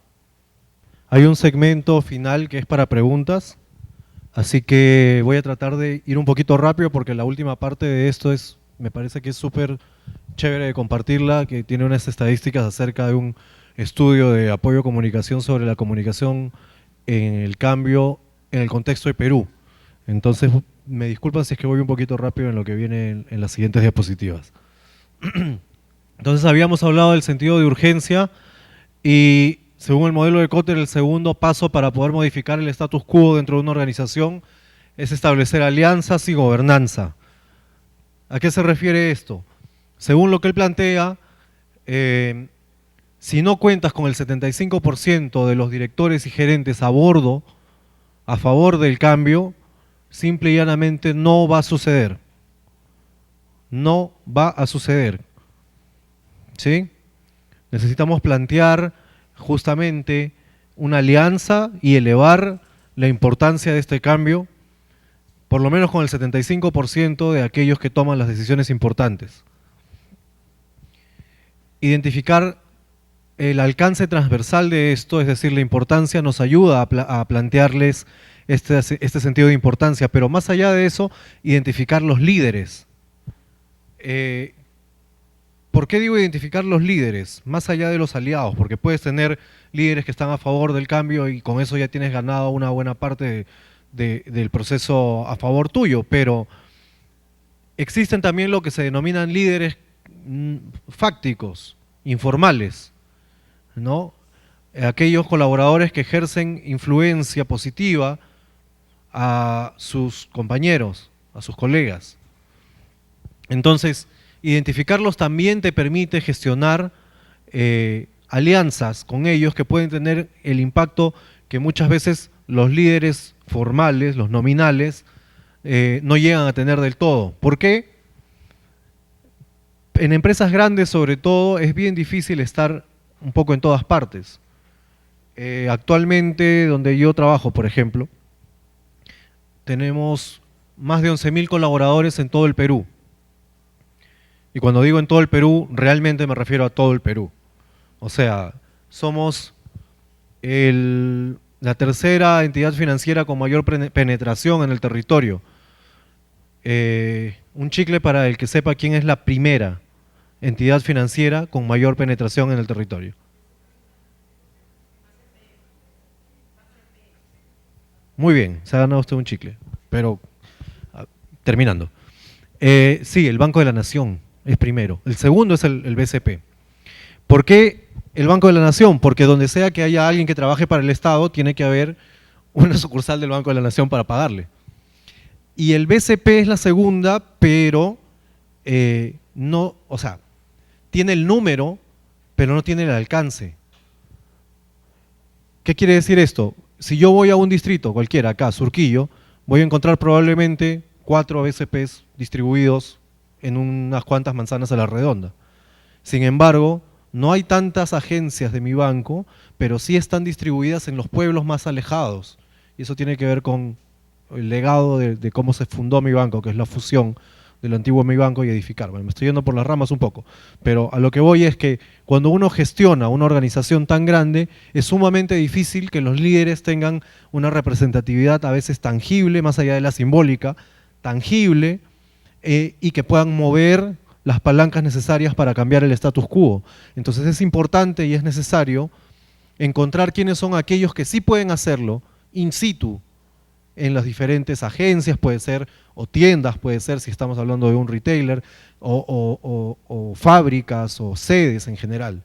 S2: Hay un segmento final que es para preguntas, así que voy a tratar de ir un poquito rápido porque la última parte de esto me parece que es súper chévere de compartirla, que tiene unas estadísticas acerca de un estudio de apoyo a comunicación sobre la comunicación en el cambio en el contexto de Perú. Entonces, me disculpan si es que voy un poquito rápido en lo que viene en las siguientes diapositivas. Entonces, habíamos hablado del sentido de urgencia y, según el modelo de Kotter, el segundo paso para poder modificar el status quo dentro de una organización es establecer alianzas y gobernanza. ¿A qué se refiere esto? Según lo que él plantea, si no cuentas con el 75% de los directores y gerentes a bordo, a favor del cambio, simple y llanamente no va a suceder. No va a suceder. ¿Sí? Necesitamos plantear justamente una alianza y elevar la importancia de este cambio, por lo menos con el 75% de aquellos que toman las decisiones importantes. Identificar el alcance transversal de esto, es decir, la importancia, nos ayuda a plantearles este sentido de importancia, pero más allá de eso, identificar los líderes. ¿Por qué digo identificar los líderes? Más allá de los aliados, porque puedes tener líderes que están a favor del cambio y con eso ya tienes ganado una buena parte del proceso a favor tuyo, pero existen también lo que se denominan líderes fácticos, informales, ¿no? Aquellos colaboradores que ejercen influencia positiva a sus compañeros, a sus colegas. Entonces, identificarlos también te permite gestionar alianzas con ellos que pueden tener el impacto que muchas veces los líderes formales, los nominales, no llegan a tener del todo. ¿Por qué? En empresas grandes, sobre todo, es bien difícil estar un poco en todas partes. Actualmente, donde yo trabajo, por ejemplo, tenemos más de 11.000 colaboradores en todo el Perú. Y cuando digo en todo el Perú, realmente me refiero a todo el Perú. O sea, somos la tercera entidad financiera con mayor penetración en el territorio. Un chicle para el que sepa quién es la primera entidad financiera con mayor penetración en el territorio. Muy bien, se ha ganado usted un chicle, pero terminando. Sí, el Banco de la Nación es primero. El segundo es el BCP. ¿Por qué el Banco de la Nación? Porque donde sea que haya alguien que trabaje para el Estado, tiene que haber una sucursal del Banco de la Nación para pagarle. Y el BCP es la segunda, pero no, o sea, tiene el número, pero no tiene el alcance. ¿Qué quiere decir esto? Si yo voy a un distrito cualquiera, acá, Surquillo, voy a encontrar probablemente 4 BCPs distribuidos en unas cuantas manzanas a la redonda. Sin embargo, no hay tantas agencias de mi banco, pero sí están distribuidas en los pueblos más alejados. Y eso tiene que ver con el legado de cómo se fundó mi banco, que es la fusión del antiguo Mi Banco y edificar. Bueno, me estoy yendo por las ramas un poco, pero a lo que voy es que cuando uno gestiona una organización tan grande, es sumamente difícil que los líderes tengan una representatividad a veces tangible, más allá de la simbólica, tangible, y que puedan mover las palancas necesarias para cambiar el status quo. Entonces es importante y es necesario encontrar quiénes son aquellos que sí pueden hacerlo in situ, en las diferentes agencias, puede ser, o tiendas, puede ser, si estamos hablando de un retailer, o fábricas, o sedes en general.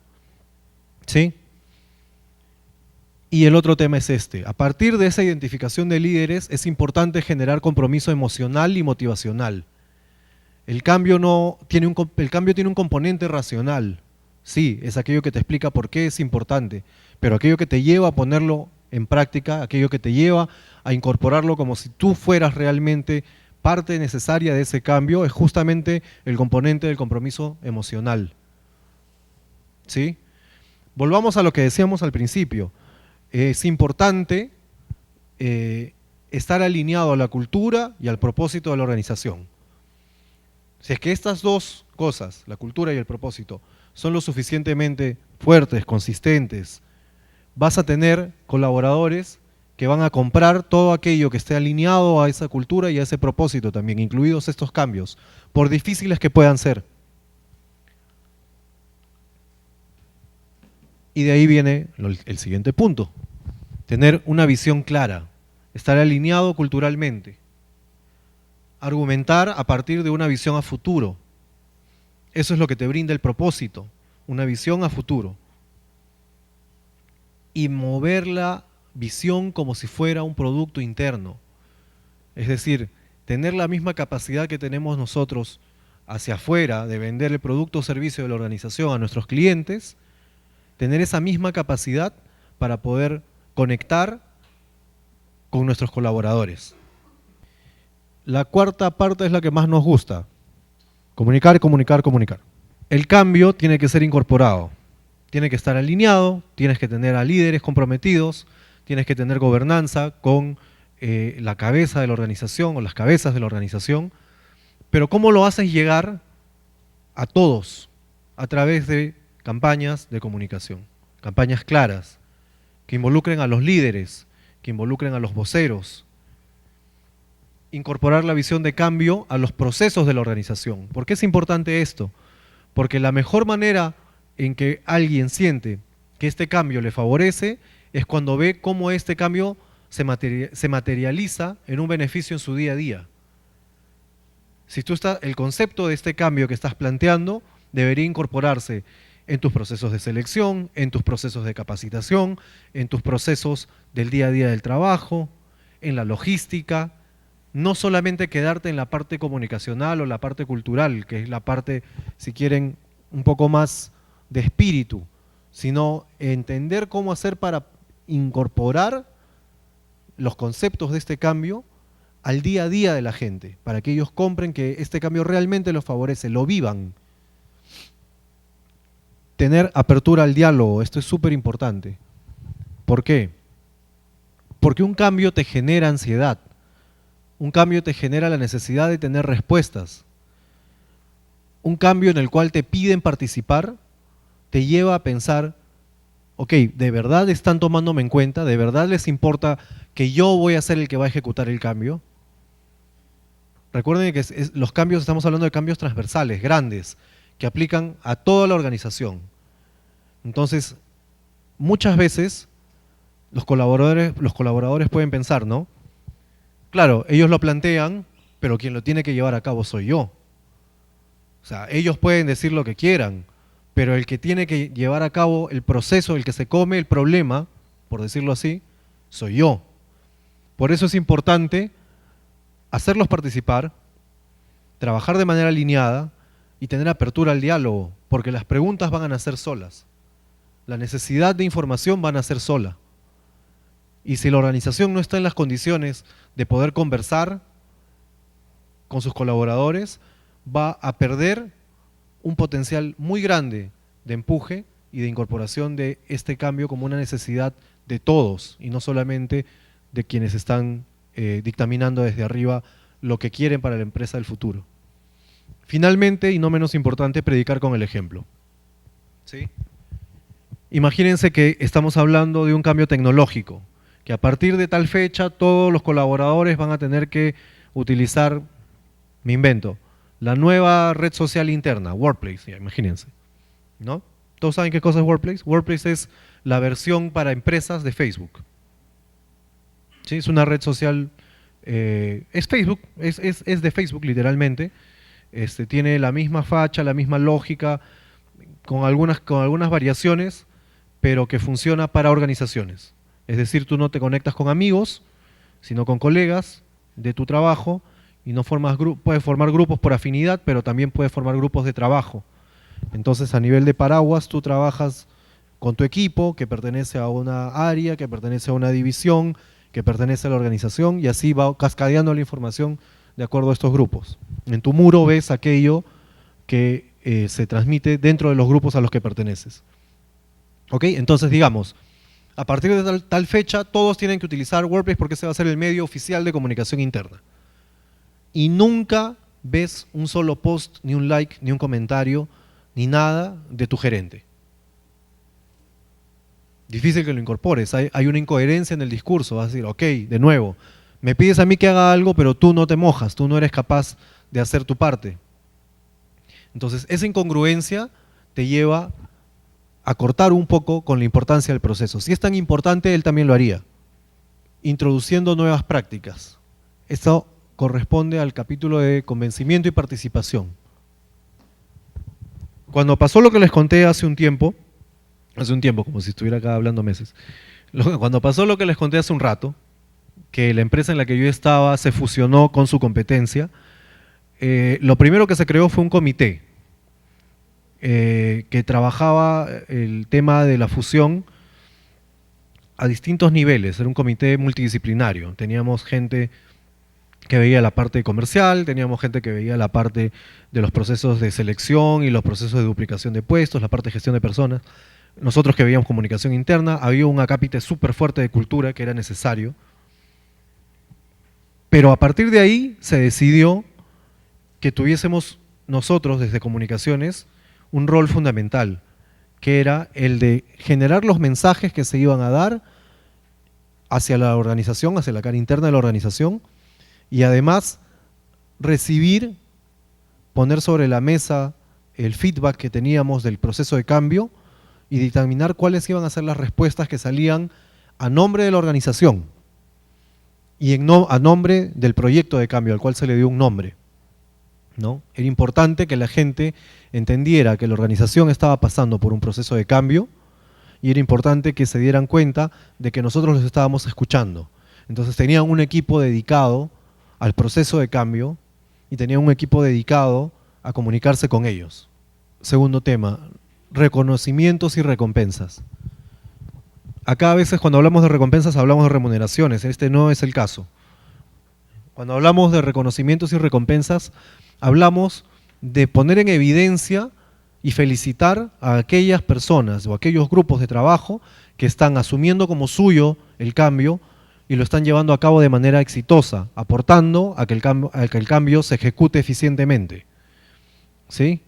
S2: ¿Sí? Y el otro tema es este. A partir de esa identificación de líderes, es importante generar compromiso emocional y motivacional. El cambio tiene un componente racional. Sí, es aquello que te explica por qué es importante, pero aquello que te lleva a ponerlo en práctica, aquello que te lleva a incorporarlo como si tú fueras realmente parte necesaria de ese cambio, es justamente el componente del compromiso emocional. ¿Sí? Volvamos a lo que decíamos al principio. Es importante estar alineado a la cultura y al propósito de la organización. Si es que estas dos cosas, la cultura y el propósito, son lo suficientemente fuertes, consistentes, vas a tener colaboradores que van a comprar todo aquello que esté alineado a esa cultura y a ese propósito también, incluidos estos cambios, por difíciles que puedan ser. Y de ahí viene el siguiente punto, tener una visión clara, estar alineado culturalmente, argumentar a partir de una visión a futuro. Eso es lo que te brinda el propósito, una visión a futuro. Y mover la visión como si fuera un producto interno. Es decir, tener la misma capacidad que tenemos nosotros hacia afuera de vender el producto o servicio de la organización a nuestros clientes, tener esa misma capacidad para poder conectar con nuestros colaboradores. La cuarta parte es la que más nos gusta. Comunicar, comunicar, comunicar. El cambio tiene que ser incorporado. Tiene que estar alineado, tienes que tener a líderes comprometidos, tienes que tener gobernanza con la cabeza de la organización o las cabezas de la organización, pero ¿cómo lo haces llegar a todos? A través de campañas de comunicación, campañas claras, que involucren a los líderes, que involucren a los voceros, incorporar la visión de cambio a los procesos de la organización. ¿Por qué es importante esto? Porque la mejor manera en que alguien siente que este cambio le favorece es cuando ve cómo este cambio se materializa en un beneficio en su día a día. Si el concepto de este cambio que estás planteando debería incorporarse en tus procesos de selección, en tus procesos de capacitación, en tus procesos del día a día del trabajo, en la logística, no solamente quedarte en la parte comunicacional o la parte cultural, que es la parte, si quieren, un poco más de espíritu, sino entender cómo hacer para incorporar los conceptos de este cambio al día a día de la gente, para que ellos compren que este cambio realmente los favorece, lo vivan. Tener apertura al diálogo, esto es súper importante. ¿Por qué? Porque un cambio te genera ansiedad, un cambio te genera la necesidad de tener respuestas, un cambio en el cual te piden participar, te lleva a pensar, ok, ¿de verdad están tomándome en cuenta? ¿De verdad les importa que yo voy a ser el que va a ejecutar el cambio? Recuerden que los cambios, estamos hablando de cambios transversales, grandes, que aplican a toda la organización. Entonces, muchas veces los colaboradores pueden pensar, ¿no? Claro, ellos lo plantean, pero quien lo tiene que llevar a cabo soy yo. O sea, ellos pueden decir lo que quieran, pero el que tiene que llevar a cabo el proceso, el que se come el problema, por decirlo así, soy yo. Por eso es importante hacerlos participar, trabajar de manera alineada y tener apertura al diálogo, porque las preguntas van a nacer solas. La necesidad de información va a nacer sola. Y si la organización no está en las condiciones de poder conversar con sus colaboradores, va a perder un potencial muy grande de empuje y de incorporación de este cambio como una necesidad de todos y no solamente de quienes están dictaminando desde arriba lo que quieren para la empresa del futuro. Finalmente, y no menos importante, predicar con el ejemplo. ¿Sí? Imagínense que estamos hablando de un cambio tecnológico, que a partir de tal fecha todos los colaboradores van a tener que utilizar, me invento, la nueva red social interna, Workplace, ya, imagínense, ¿no? ¿Todos saben qué cosa es Workplace? Workplace es la versión para empresas de Facebook. ¿Sí? Es una red social, es Facebook, es de Facebook literalmente, tiene la misma facha, la misma lógica, con algunas variaciones, pero que funciona para organizaciones. Es decir, tú no te conectas con amigos, sino con colegas de tu trabajo, y no puedes formar grupos por afinidad, pero también puedes formar grupos de trabajo. Entonces, a nivel de paraguas, tú trabajas con tu equipo, que pertenece a una área, que pertenece a una división, que pertenece a la organización, y así va cascadeando la información de acuerdo a estos grupos. En tu muro ves aquello que se transmite dentro de los grupos a los que perteneces. ¿Ok? Entonces, digamos, a partir de tal fecha, todos tienen que utilizar Workplace porque ese va a ser el medio oficial de comunicación interna. Y nunca ves un solo post, ni un like, ni un comentario, ni nada de tu gerente. Difícil que lo incorpores, hay una incoherencia en el discurso, vas a decir, ok, de nuevo, me pides a mí que haga algo, pero tú no te mojas, tú no eres capaz de hacer tu parte. Entonces, esa incongruencia te lleva a cortar un poco con la importancia del proceso. Si es tan importante, él también lo haría, introduciendo nuevas prácticas. Esto corresponde al capítulo de convencimiento y participación. Cuando pasó lo que les conté hace un tiempo, como si estuviera acá hablando meses, cuando pasó lo que les conté hace un rato, que la empresa en la que yo estaba se fusionó con su competencia, lo primero que se creó fue un comité que trabajaba el tema de la fusión a distintos niveles. Era un comité multidisciplinario. Teníamos gente que veía la parte comercial, teníamos gente que veía la parte de los procesos de selección y los procesos de duplicación de puestos, la parte de gestión de personas. Nosotros que veíamos comunicación interna, había un acápite súper fuerte de cultura que era necesario. Pero a partir de ahí se decidió que tuviésemos nosotros desde comunicaciones un rol fundamental, que era el de generar los mensajes que se iban a dar hacia la organización, hacia la cara interna de la organización, y además recibir, poner sobre la mesa el feedback que teníamos del proceso de cambio y determinar cuáles iban a ser las respuestas que salían a nombre de la organización y a nombre del proyecto de cambio, al cual se le dio un nombre, ¿no? Era importante que la gente entendiera que la organización estaba pasando por un proceso de cambio y era importante que se dieran cuenta de que nosotros los estábamos escuchando. Entonces tenían un equipo dedicado al proceso de cambio y tenían un equipo dedicado a comunicarse con ellos. Segundo tema, reconocimientos y recompensas. Acá a veces cuando hablamos de recompensas hablamos de remuneraciones, este no es el caso. Cuando hablamos de reconocimientos y recompensas, hablamos de poner en evidencia y felicitar a aquellas personas o aquellos grupos de trabajo que están asumiendo como suyo el cambio y lo están llevando a cabo de manera exitosa, aportando a que el cambio se ejecute eficientemente. ¿Sí?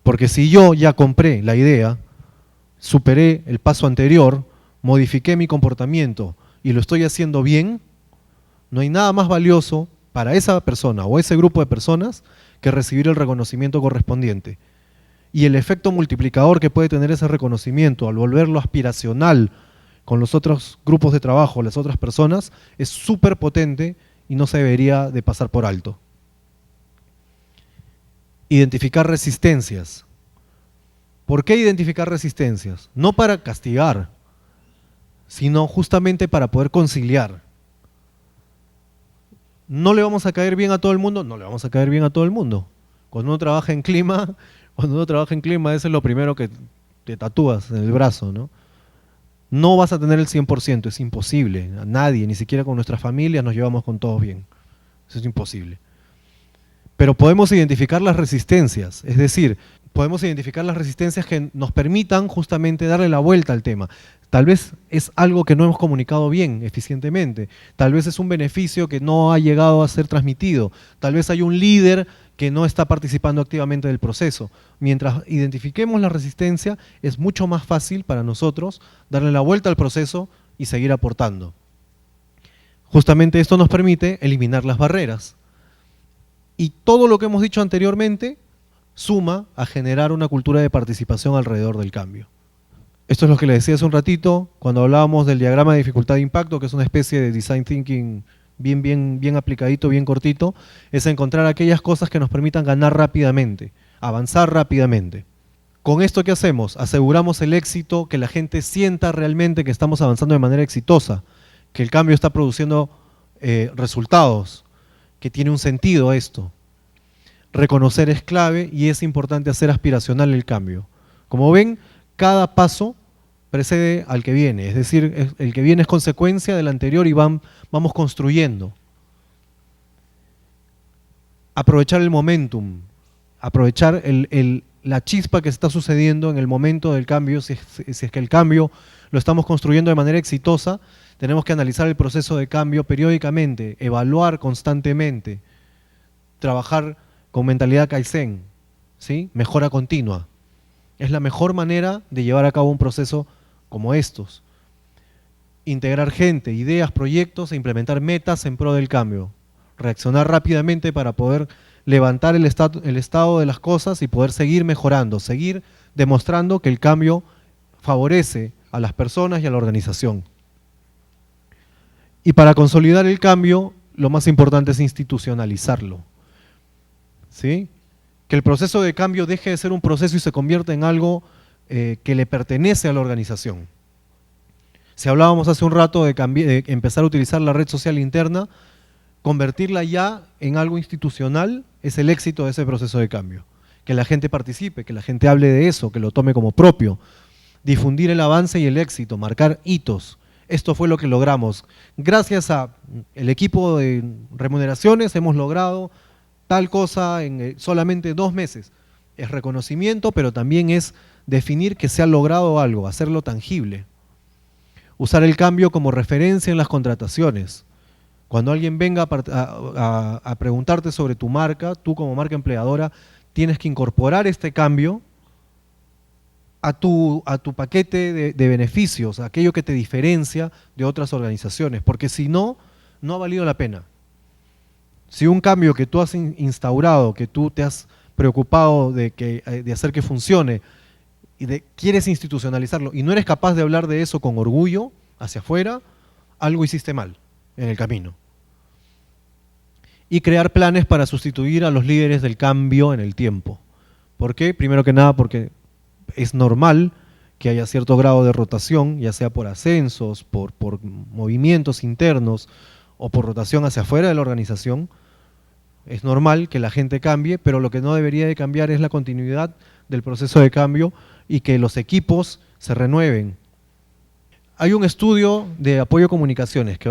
S2: Porque si yo ya compré la idea, superé el paso anterior, modifiqué mi comportamiento y lo estoy haciendo bien, no hay nada más valioso para esa persona o ese grupo de personas que recibir el reconocimiento correspondiente. Y el efecto multiplicador que puede tener ese reconocimiento al volverlo aspiracional con los otros grupos de trabajo, las otras personas, es súper potente y no se debería de pasar por alto. Identificar resistencias. ¿Por qué identificar resistencias? No para castigar, sino justamente para poder conciliar. ¿No le vamos a caer bien a todo el mundo? No le vamos a caer bien a todo el mundo. Cuando uno trabaja en clima, eso es lo primero que te tatúas en el brazo, ¿no? No vas a tener el 100%, es imposible. A nadie, ni siquiera con nuestras familias, nos llevamos con todos bien. Eso es imposible. Pero podemos identificar las resistencias, es decir, podemos identificar las resistencias que nos permitan justamente darle la vuelta al tema. Tal vez es algo que no hemos comunicado bien, eficientemente. Tal vez es un beneficio que no ha llegado a ser transmitido. Tal vez hay un líder que no está participando activamente del proceso. Mientras identifiquemos la resistencia, es mucho más fácil para nosotros darle la vuelta al proceso y seguir aportando. Justamente esto nos permite eliminar las barreras. Y todo lo que hemos dicho anteriormente suma a generar una cultura de participación alrededor del cambio. Esto es lo que les decía hace un ratito, cuando hablábamos del diagrama de dificultad de impacto, que es una especie de design thinking bien aplicadito, bien cortito, es encontrar aquellas cosas que nos permitan ganar rápidamente, avanzar rápidamente. Con esto, ¿qué hacemos? Aseguramos el éxito, que la gente sienta realmente que estamos avanzando de manera exitosa, que el cambio está produciendo resultados, que tiene un sentido esto. Reconocer es clave y es importante hacer aspiracional el cambio. Como ven, cada paso precede al que viene, es decir, el que viene es consecuencia del anterior y vamos construyendo. Aprovechar el momentum, aprovechar la chispa que está sucediendo en el momento del cambio. Si es que el cambio lo estamos construyendo de manera exitosa, tenemos que analizar el proceso de cambio periódicamente, evaluar constantemente, trabajar con mentalidad Kaizen, ¿sí? Mejora continua. Es la mejor manera de llevar a cabo un proceso como estos. Integrar gente, ideas, proyectos e implementar metas en pro del cambio. Reaccionar rápidamente para poder levantar el estado de las cosas y poder seguir mejorando, seguir demostrando que el cambio favorece a las personas y a la organización. Y para consolidar el cambio, lo más importante es institucionalizarlo. ¿Sí? Que el proceso de cambio deje de ser un proceso y se convierta en algo que le pertenece a la organización. Si hablábamos hace un rato de empezar a utilizar la red social interna, convertirla ya en algo institucional es el éxito de ese proceso de cambio. Que la gente participe, que la gente hable de eso, que lo tome como propio. Difundir el avance y el éxito, marcar hitos. Esto fue lo que logramos. Gracias al equipo de remuneraciones hemos logrado tal cosa en solamente 2 meses. Es reconocimiento, pero también es definir que se ha logrado algo, hacerlo tangible. Usar el cambio como referencia en las contrataciones. Cuando alguien venga a preguntarte sobre tu marca, tú como marca empleadora, tienes que incorporar este cambio a tu paquete de beneficios, aquello que te diferencia de otras organizaciones, porque si no, no ha valido la pena. Si un cambio que tú has instaurado, que tú te has preocupado de hacer que funcione, y quieres institucionalizarlo, y no eres capaz de hablar de eso con orgullo hacia afuera, algo hiciste mal en el camino. Y crear planes para sustituir a los líderes del cambio en el tiempo. ¿Por qué? Primero que nada porque es normal que haya cierto grado de rotación, ya sea por ascensos, por movimientos internos o por rotación hacia afuera de la organización. Es normal que la gente cambie, pero lo que no debería de cambiar es la continuidad del proceso de cambio y que los equipos se renueven. Hay un estudio de apoyo a comunicaciones que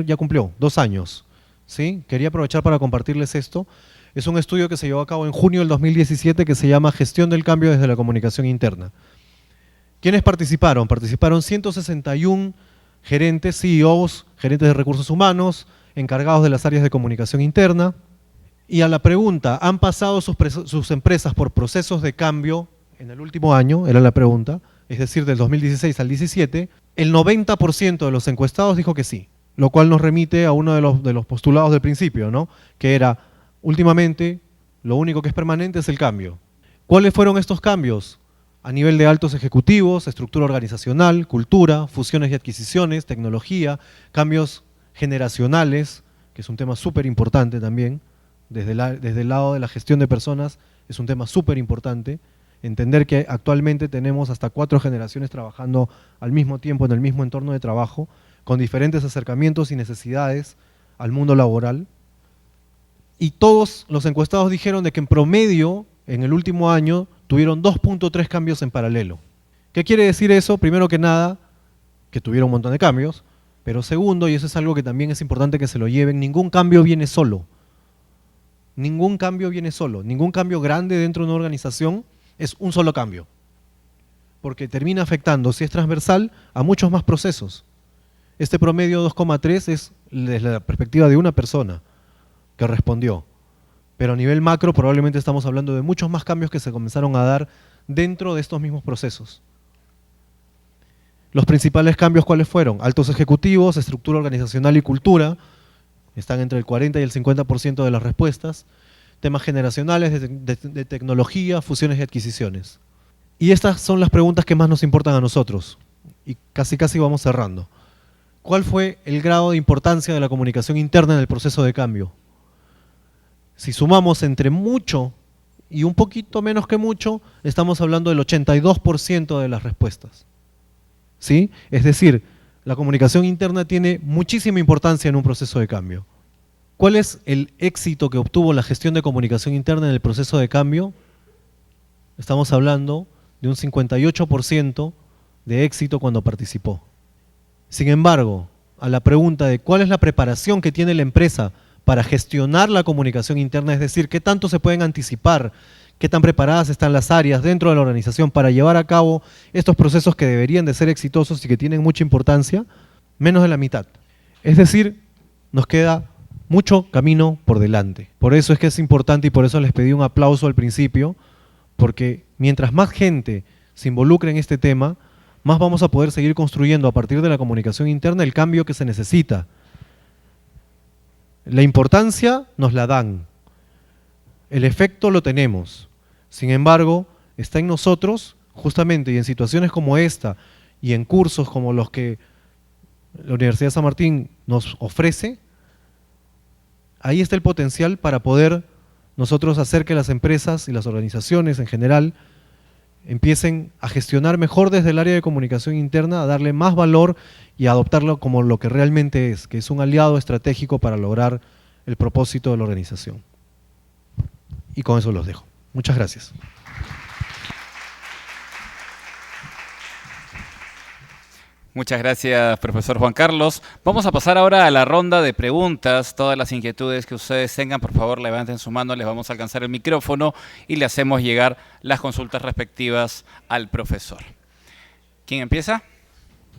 S2: ya cumplió 2 años. ¿Sí? Quería aprovechar para compartirles esto. Es un estudio que se llevó a cabo en junio del 2017 que se llama Gestión del Cambio desde la Comunicación Interna. ¿Quiénes participaron? Participaron 161 gerentes, CEOs, gerentes de recursos humanos, encargados de las áreas de comunicación interna. Y a la pregunta, ¿han pasado sus empresas por procesos de cambio en el último año? Era la pregunta, es decir, del 2016 al 17. El 90% de los encuestados dijo que sí, lo cual nos remite a uno de los postulados del principio, ¿no? Que era, últimamente, lo único que es permanente es el cambio. ¿Cuáles fueron estos cambios? A nivel de altos ejecutivos, estructura organizacional, cultura, fusiones y adquisiciones, tecnología, cambios generacionales, que es un tema súper importante también, desde el lado de la gestión de personas, es un tema súper importante. Entender que actualmente tenemos hasta 4 generaciones trabajando al mismo tiempo en el mismo entorno de trabajo, con diferentes acercamientos y necesidades al mundo laboral. Y todos los encuestados dijeron de que en promedio, en el último año, tuvieron 2.3 cambios en paralelo. ¿Qué quiere decir eso? Primero que nada, que tuvieron un montón de cambios, pero segundo, y eso es algo que también es importante que se lo lleven, ningún cambio viene solo. Ningún cambio viene solo. Ningún cambio grande dentro de una organización es un solo cambio, porque termina afectando, si es transversal, a muchos más procesos. Este promedio 2,3 es desde la perspectiva de una persona que respondió, pero a nivel macro probablemente estamos hablando de muchos más cambios que se comenzaron a dar dentro de estos mismos procesos. Los principales cambios, ¿cuáles fueron? Altos ejecutivos, estructura organizacional y cultura, están entre el 40 y el 50% de las respuestas. Temas generacionales, de tecnología, fusiones y adquisiciones. Y estas son las preguntas que más nos importan a nosotros. Y casi vamos cerrando. ¿Cuál fue el grado de importancia de la comunicación interna en el proceso de cambio? Si sumamos entre mucho y un poquito menos que mucho, estamos hablando del 82% de las respuestas. ¿Sí? Es decir, la comunicación interna tiene muchísima importancia en un proceso de cambio. ¿Cuál es el éxito que obtuvo la gestión de comunicación interna en el proceso de cambio? Estamos hablando de un 58% de éxito cuando participó. Sin embargo, a la pregunta de cuál es la preparación que tiene la empresa para gestionar la comunicación interna, es decir, qué tanto se pueden anticipar, qué tan preparadas están las áreas dentro de la organización para llevar a cabo estos procesos que deberían de ser exitosos y que tienen mucha importancia, menos de la mitad. Es decir, nos queda mucho camino por delante. Por eso es que es importante y por eso les pedí un aplauso al principio, porque mientras más gente se involucre en este tema, más vamos a poder seguir construyendo a partir de la comunicación interna el cambio que se necesita. La importancia nos la dan, el efecto lo tenemos. Sin embargo, está en nosotros, justamente, y en situaciones como esta, y en cursos como los que la Universidad de San Martín nos ofrece, ahí está el potencial para poder nosotros hacer que las empresas y las organizaciones en general empiecen a gestionar mejor desde el área de comunicación interna, a darle más valor y a adoptarlo como lo que realmente es, que es un aliado estratégico para lograr el propósito de la organización. Y con eso los dejo. Muchas gracias.
S1: Muchas gracias, profesor Juan Carlos. Vamos a pasar ahora a la ronda de preguntas. Todas las inquietudes que ustedes tengan, por favor, levanten su mano, les vamos a alcanzar el micrófono y le hacemos llegar las consultas respectivas al profesor. ¿Quién empieza?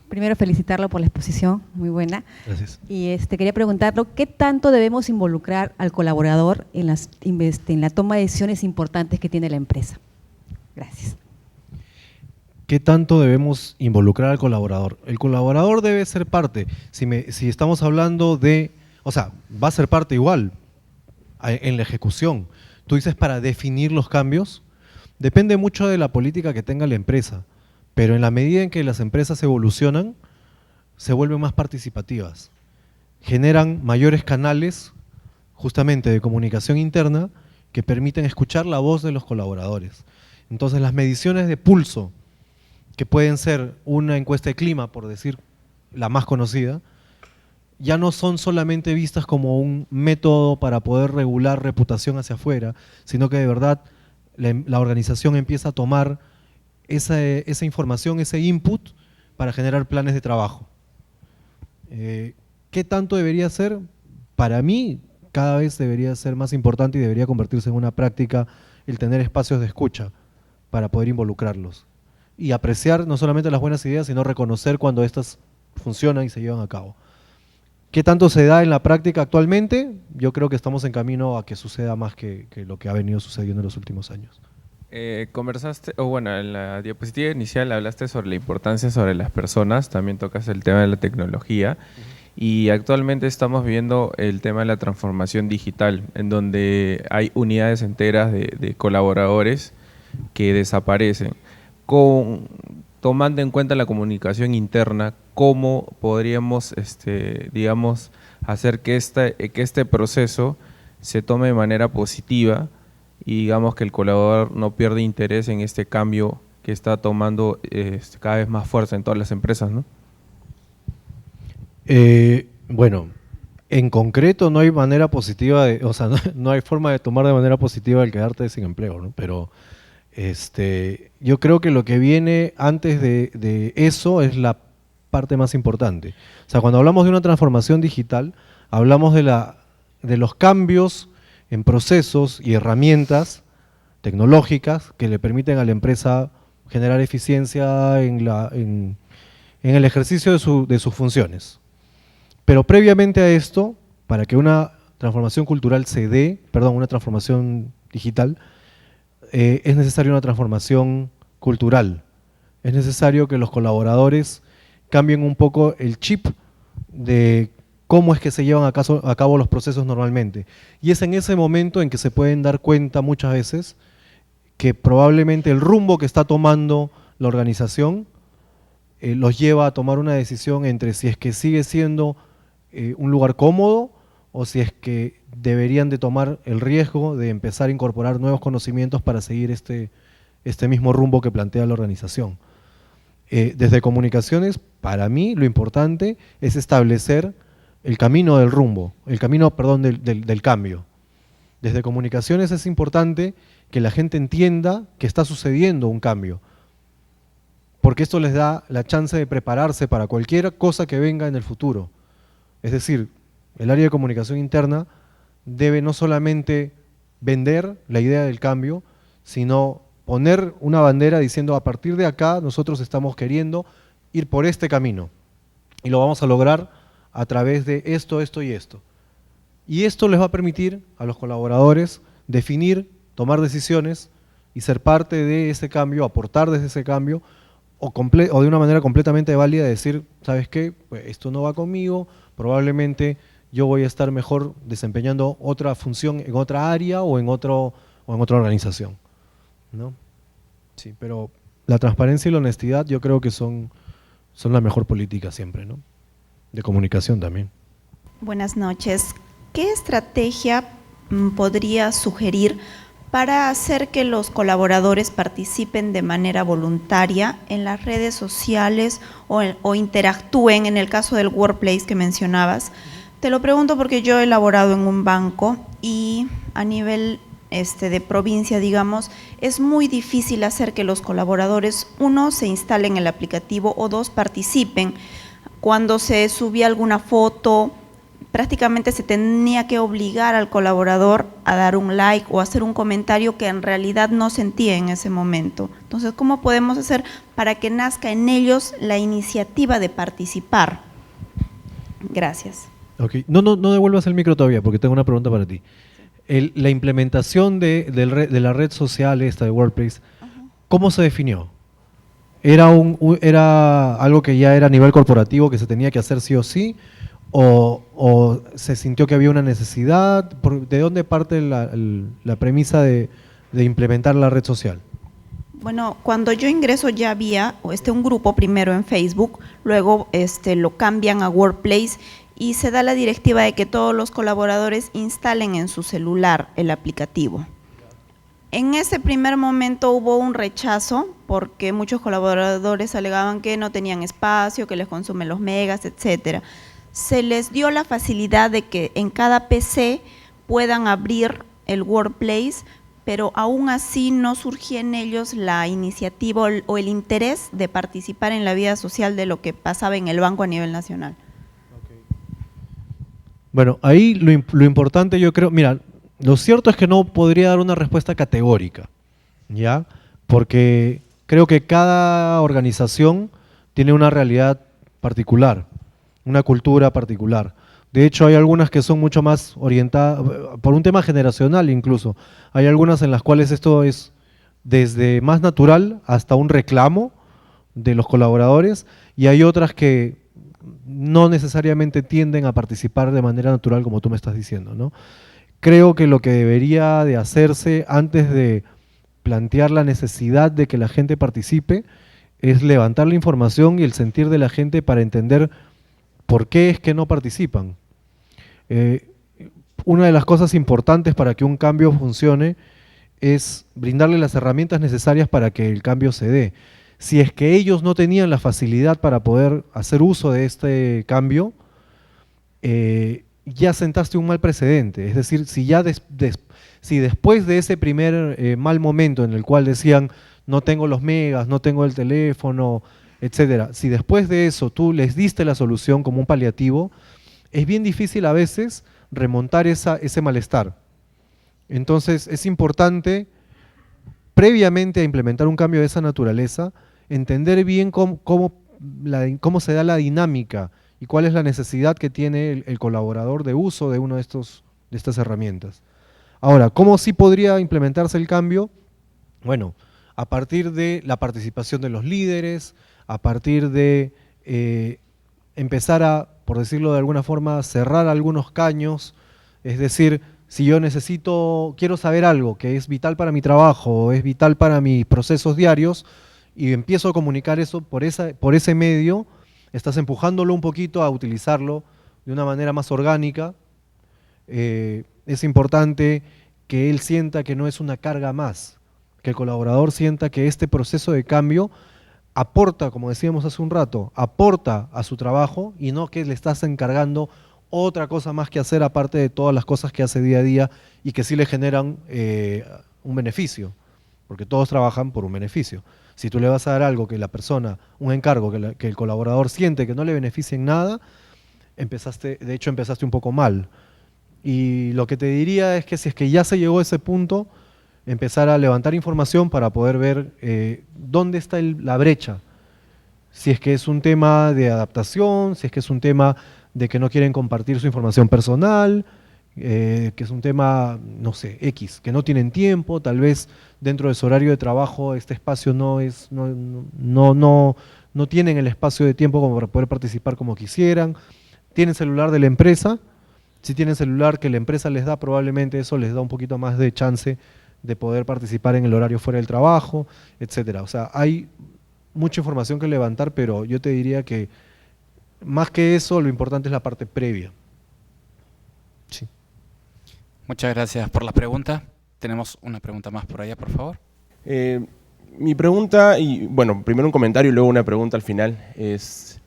S3: Primero felicitarlo por la exposición, muy buena.
S2: Gracias.
S3: Y quería preguntarlo, ¿qué tanto debemos involucrar al colaborador en la toma de decisiones importantes que tiene la empresa? Gracias.
S2: ¿Qué tanto debemos involucrar al colaborador? El colaborador debe ser parte. Si estamos hablando de, o sea, va a ser parte igual en la ejecución. Tú dices para definir los cambios, depende mucho de la política que tenga la empresa, pero en la medida en que las empresas evolucionan, se vuelven más participativas. Generan mayores canales, justamente de comunicación interna, que permiten escuchar la voz de los colaboradores. Entonces las mediciones de pulso, que pueden ser una encuesta de clima, por decir la más conocida, ya no son solamente vistas como un método para poder regular reputación hacia afuera, sino que de verdad la organización empieza a tomar esa información, ese input, para generar planes de trabajo. ¿Qué tanto debería ser? Para mí, cada vez debería ser más importante y debería convertirse en una práctica el tener espacios de escucha para poder involucrarlos. Y apreciar no solamente las buenas ideas, sino reconocer cuando éstas funcionan y se llevan a cabo. ¿Qué tanto se da en la práctica actualmente? Yo creo que estamos en camino a que suceda más que lo que ha venido sucediendo en los últimos años.
S4: Conversaste, en la diapositiva inicial hablaste sobre la importancia sobre las personas, también tocas el tema de la tecnología, y actualmente estamos viendo el tema de la transformación digital, en donde hay unidades enteras de colaboradores que desaparecen. Tomando en cuenta la comunicación interna, ¿cómo podríamos, digamos, hacer que este proceso se tome de manera positiva y digamos que el colaborador no pierda interés en este cambio que está tomando cada vez más fuerza en todas las empresas, ¿no?
S2: Bueno, en concreto no hay manera positiva, no hay forma de tomar de manera positiva el quedarte sin empleo, ¿no? Pero yo creo que lo que viene antes de eso es la parte más importante. O sea, cuando hablamos de una transformación digital, hablamos de los cambios en procesos y herramientas tecnológicas que le permiten a la empresa generar eficiencia en el ejercicio de sus funciones. Pero previamente a esto, para que una transformación cultural se dé, perdón, una transformación digital, es necesaria una transformación cultural. Es necesario que los colaboradores cambien un poco el chip de cómo es que se llevan a cabo los procesos normalmente. Y es en ese momento en que se pueden dar cuenta muchas veces que probablemente el rumbo que está tomando la organización los lleva a tomar una decisión entre si es que sigue siendo un lugar cómodo o si es que deberían de tomar el riesgo de empezar a incorporar nuevos conocimientos para seguir este mismo rumbo que plantea la organización. Desde comunicaciones, para mí lo importante es establecer el camino del rumbo, el camino, perdón, del cambio. Desde comunicaciones es importante que la gente entienda que está sucediendo un cambio, porque esto les da la chance de prepararse para cualquier cosa que venga en el futuro. Es decir, el área de comunicación interna debe no solamente vender la idea del cambio, sino poner una bandera diciendo a partir de acá nosotros estamos queriendo ir por este camino y lo vamos a lograr a través de esto, esto y esto. Y esto les va a permitir a los colaboradores definir, tomar decisiones y ser parte de ese cambio, aportar desde ese cambio o de una manera completamente válida decir, ¿sabes qué? Pues esto no va conmigo, probablemente yo voy a estar mejor desempeñando otra función en otra área o en otra organización, ¿no? Sí, pero la transparencia y la honestidad yo creo que son la mejor política siempre, ¿no? De comunicación también.
S5: Buenas noches. ¿Qué estrategia podría sugerir para hacer que los colaboradores participen de manera voluntaria en las redes sociales o interactúen en el caso del workplace que mencionabas? Te lo pregunto porque yo he laborado en un banco y a nivel de provincia, digamos, es muy difícil hacer que los colaboradores, uno, se instalen en el aplicativo o dos, participen. Cuando se subía alguna foto, prácticamente se tenía que obligar al colaborador a dar un like o hacer un comentario que en realidad no sentía en ese momento. Entonces, ¿cómo podemos hacer para que nazca en ellos la iniciativa de participar? Gracias.
S2: Okay. No devuelvas el micro todavía porque tengo una pregunta para ti. La implementación de la red social esta de Workplace, ¿cómo se definió? ¿Era algo que ya era a nivel corporativo que se tenía que hacer sí o sí? ¿O se sintió que había una necesidad? ¿De dónde parte la premisa de implementar la red social?
S5: Bueno, cuando yo ingreso ya había un grupo primero en Facebook, luego lo cambian a Workplace y se da la directiva de que todos los colaboradores instalen en su celular el aplicativo. En ese primer momento hubo un rechazo porque muchos colaboradores alegaban que no tenían espacio, que les consumen los megas, etcétera. Se les dio la facilidad de que en cada PC puedan abrir el Workplace, pero aún así no surgía en ellos la iniciativa o el interés de participar en la vida social de lo que pasaba en el banco a nivel nacional.
S2: Bueno, ahí lo importante yo creo, mira, lo cierto es que no podría dar una respuesta categórica, ¿ya? Porque creo que cada organización tiene una realidad particular, una cultura particular. De hecho, hay algunas que son mucho más orientadas, por un tema generacional incluso, hay algunas en las cuales esto es desde más natural hasta un reclamo de los colaboradores y hay otras que no necesariamente tienden a participar de manera natural como tú me estás diciendo, ¿no? Creo que lo que debería de hacerse antes de plantear la necesidad de que la gente participe es levantar la información y el sentir de la gente para entender por qué es que no participan. Una de las cosas importantes para que un cambio funcione es brindarle las herramientas necesarias para que el cambio se dé. Si es que ellos no tenían la facilidad para poder hacer uso de este cambio, ya sentaste un mal precedente. Es decir, si después de ese primer mal momento en el cual decían no tengo los megas, no tengo el teléfono, etcétera, si después de eso tú les diste la solución como un paliativo, es bien difícil a veces remontar ese malestar. Entonces es importante previamente a implementar un cambio de esa naturaleza, entender bien cómo se da la dinámica y cuál es la necesidad que tiene el colaborador de uso de una de estas herramientas. Ahora, ¿cómo sí podría implementarse el cambio? Bueno, a partir de la participación de los líderes, a partir de empezar a, por decirlo de alguna forma, cerrar algunos caños, es decir, si yo quiero saber algo que es vital para mi trabajo, o es vital para mis procesos diarios, y empiezo a comunicar eso por ese medio, estás empujándolo un poquito a utilizarlo de una manera más orgánica. Es importante que él sienta que no es una carga más, que el colaborador sienta que este proceso de cambio aporta, como decíamos hace un rato, aporta a su trabajo y no que le estás encargando otra cosa más que hacer aparte de todas las cosas que hace día a día y que sí le generan un beneficio, porque todos trabajan por un beneficio. Si tú le vas a dar algo que la persona, un encargo que el colaborador siente que no le beneficia en nada, de hecho empezaste un poco mal. Y lo que te diría es que si es que ya se llegó a ese punto, empezar a levantar información para poder ver dónde está la brecha. Si es que es un tema de adaptación, si es que es un tema de que no quieren compartir su información personal, que es un tema, no sé, X, que no tienen tiempo, tal vez dentro de su horario de trabajo este espacio no tienen el espacio de tiempo como para poder participar como quisieran. Tienen celular de la empresa, si tienen celular que la empresa les da, probablemente eso les da un poquito más de chance de poder participar en el horario fuera del trabajo, etcétera. O sea, hay mucha información que levantar, pero yo te diría que más que eso, lo importante es la parte previa. Sí.
S1: Muchas gracias por la pregunta. Tenemos una pregunta más por allá, por favor.
S6: Mi pregunta, y bueno, primero un comentario y luego una pregunta al final, es,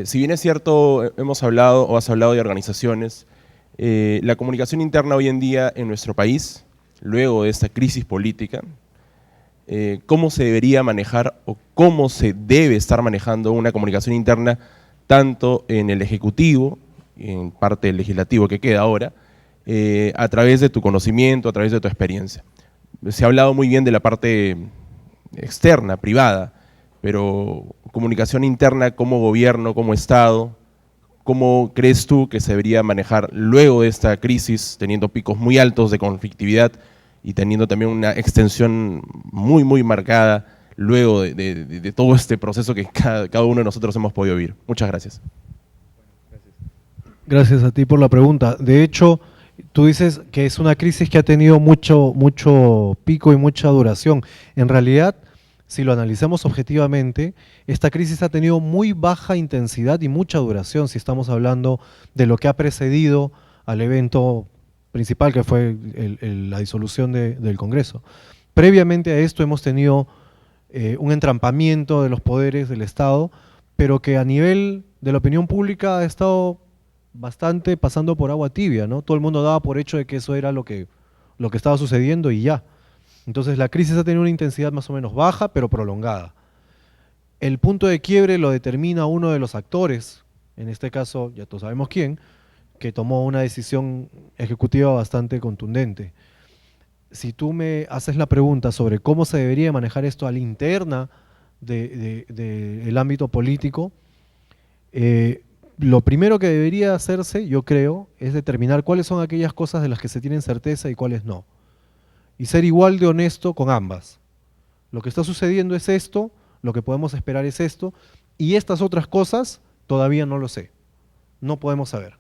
S6: si bien es cierto, hemos hablado o has hablado de organizaciones, la comunicación interna hoy en día en nuestro país, luego de esta crisis política, ¿cómo se debería manejar o cómo se debe estar manejando una comunicación interna tanto en el Ejecutivo, en parte del Legislativo que queda ahora, a través de tu conocimiento, a través de tu experiencia? Se ha hablado muy bien de la parte externa, privada, pero comunicación interna como gobierno, como Estado, ¿cómo crees tú que se debería manejar luego de esta crisis, teniendo picos muy altos de conflictividad y teniendo también una extensión muy, muy marcada luego de todo este proceso que cada uno de nosotros hemos podido vivir? Muchas gracias.
S2: Gracias a ti por la pregunta. De hecho, tú dices que es una crisis que ha tenido mucho pico y mucha duración. En realidad, si lo analizamos objetivamente, esta crisis ha tenido muy baja intensidad y mucha duración, si estamos hablando de lo que ha precedido al evento principal, que fue la disolución del Congreso. Previamente a esto hemos tenido un entrampamiento de los poderes del Estado, pero que a nivel de la opinión pública ha estado bastante pasando por agua tibia, ¿no? Todo el mundo daba por hecho de que eso era lo que estaba sucediendo y ya. Entonces la crisis ha tenido una intensidad más o menos baja, pero prolongada. El punto de quiebre lo determina uno de los actores, en este caso ya todos sabemos quién, que tomó una decisión ejecutiva bastante contundente. Si tú me haces la pregunta sobre cómo se debería manejar esto a la interna del ámbito político, lo primero que debería hacerse, yo creo, es determinar cuáles son aquellas cosas de las que se tienen certeza y cuáles no. Y ser igual de honesto con ambas. Lo que está sucediendo es esto, lo que podemos esperar es esto, y estas otras cosas todavía no lo sé. No podemos saber.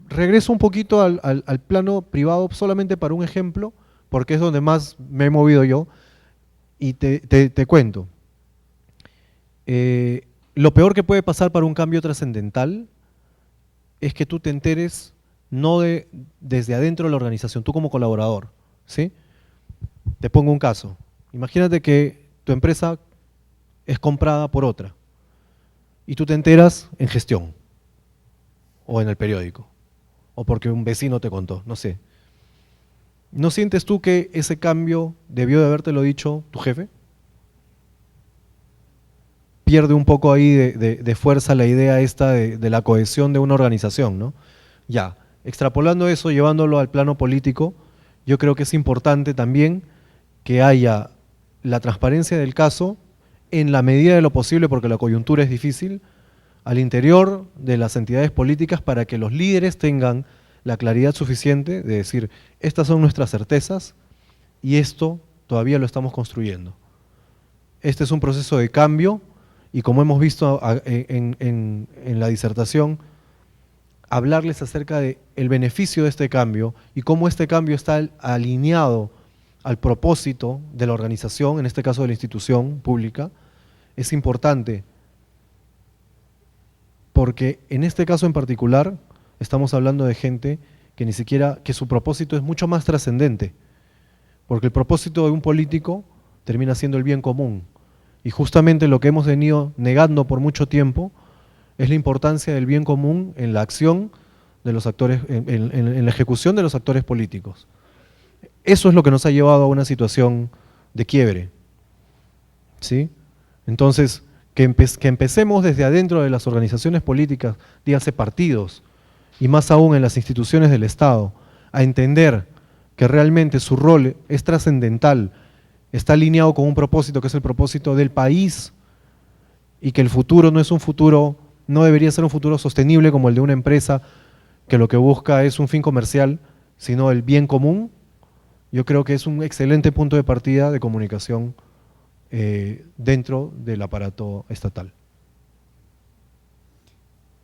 S2: Regreso un poquito al plano privado solamente para un ejemplo, porque es donde más me he movido yo, y te cuento. Lo peor que puede pasar para un cambio trascendental es que tú te enteres no desde adentro de la organización, tú como colaborador, ¿sí? Te pongo un caso. Imagínate que tu empresa es comprada por otra y tú te enteras en gestión o en el periódico o porque un vecino te contó, no sé. ¿No sientes tú que ese cambio debió de habértelo dicho tu jefe? Pierde un poco ahí de fuerza la idea esta de la cohesión de una organización, ¿no? Ya, extrapolando eso, llevándolo al plano político, yo creo que es importante también que haya la transparencia del caso en la medida de lo posible, porque la coyuntura es difícil, al interior de las entidades políticas para que los líderes tengan la claridad suficiente de decir, estas son nuestras certezas y esto todavía lo estamos construyendo. Este es un proceso de cambio y como hemos visto en la disertación, hablarles acerca del beneficio de este cambio y cómo este cambio está alineado al propósito de la organización, en este caso de la institución pública, es importante porque en este caso en particular estamos hablando de gente que ni siquiera, que su propósito es mucho más trascendente, porque el propósito de un político termina siendo el bien común. Y justamente lo que hemos venido negando por mucho tiempo es la importancia del bien común en la acción de los actores, en la ejecución de los actores políticos. Eso es lo que nos ha llevado a una situación de quiebre, ¿sí? Entonces, que empecemos desde adentro de las organizaciones políticas, dígase partidos, y más aún en las instituciones del Estado, a entender que realmente su rol es trascendental, está alineado con un propósito que es el propósito del país, y que el futuro no es un futuro, no debería ser un futuro sostenible como el de una empresa que lo que busca es un fin comercial, sino el bien común. Yo creo que es un excelente punto de partida de comunicación dentro del aparato estatal.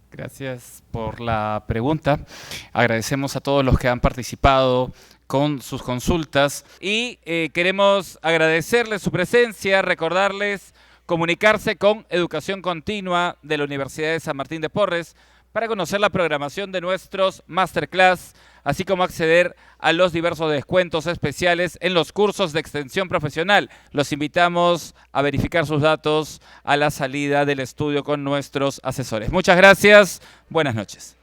S1: Gracias por la pregunta. Agradecemos a todos los que han participado con sus consultas y queremos agradecerles su presencia, recordarles comunicarse con Educación Continua de la Universidad de San Martín de Porres para conocer la programación de nuestros masterclass, así como acceder a los diversos descuentos especiales en los cursos de extensión profesional. Los invitamos a verificar sus datos a la salida del estudio con nuestros asesores. Muchas gracias, buenas noches.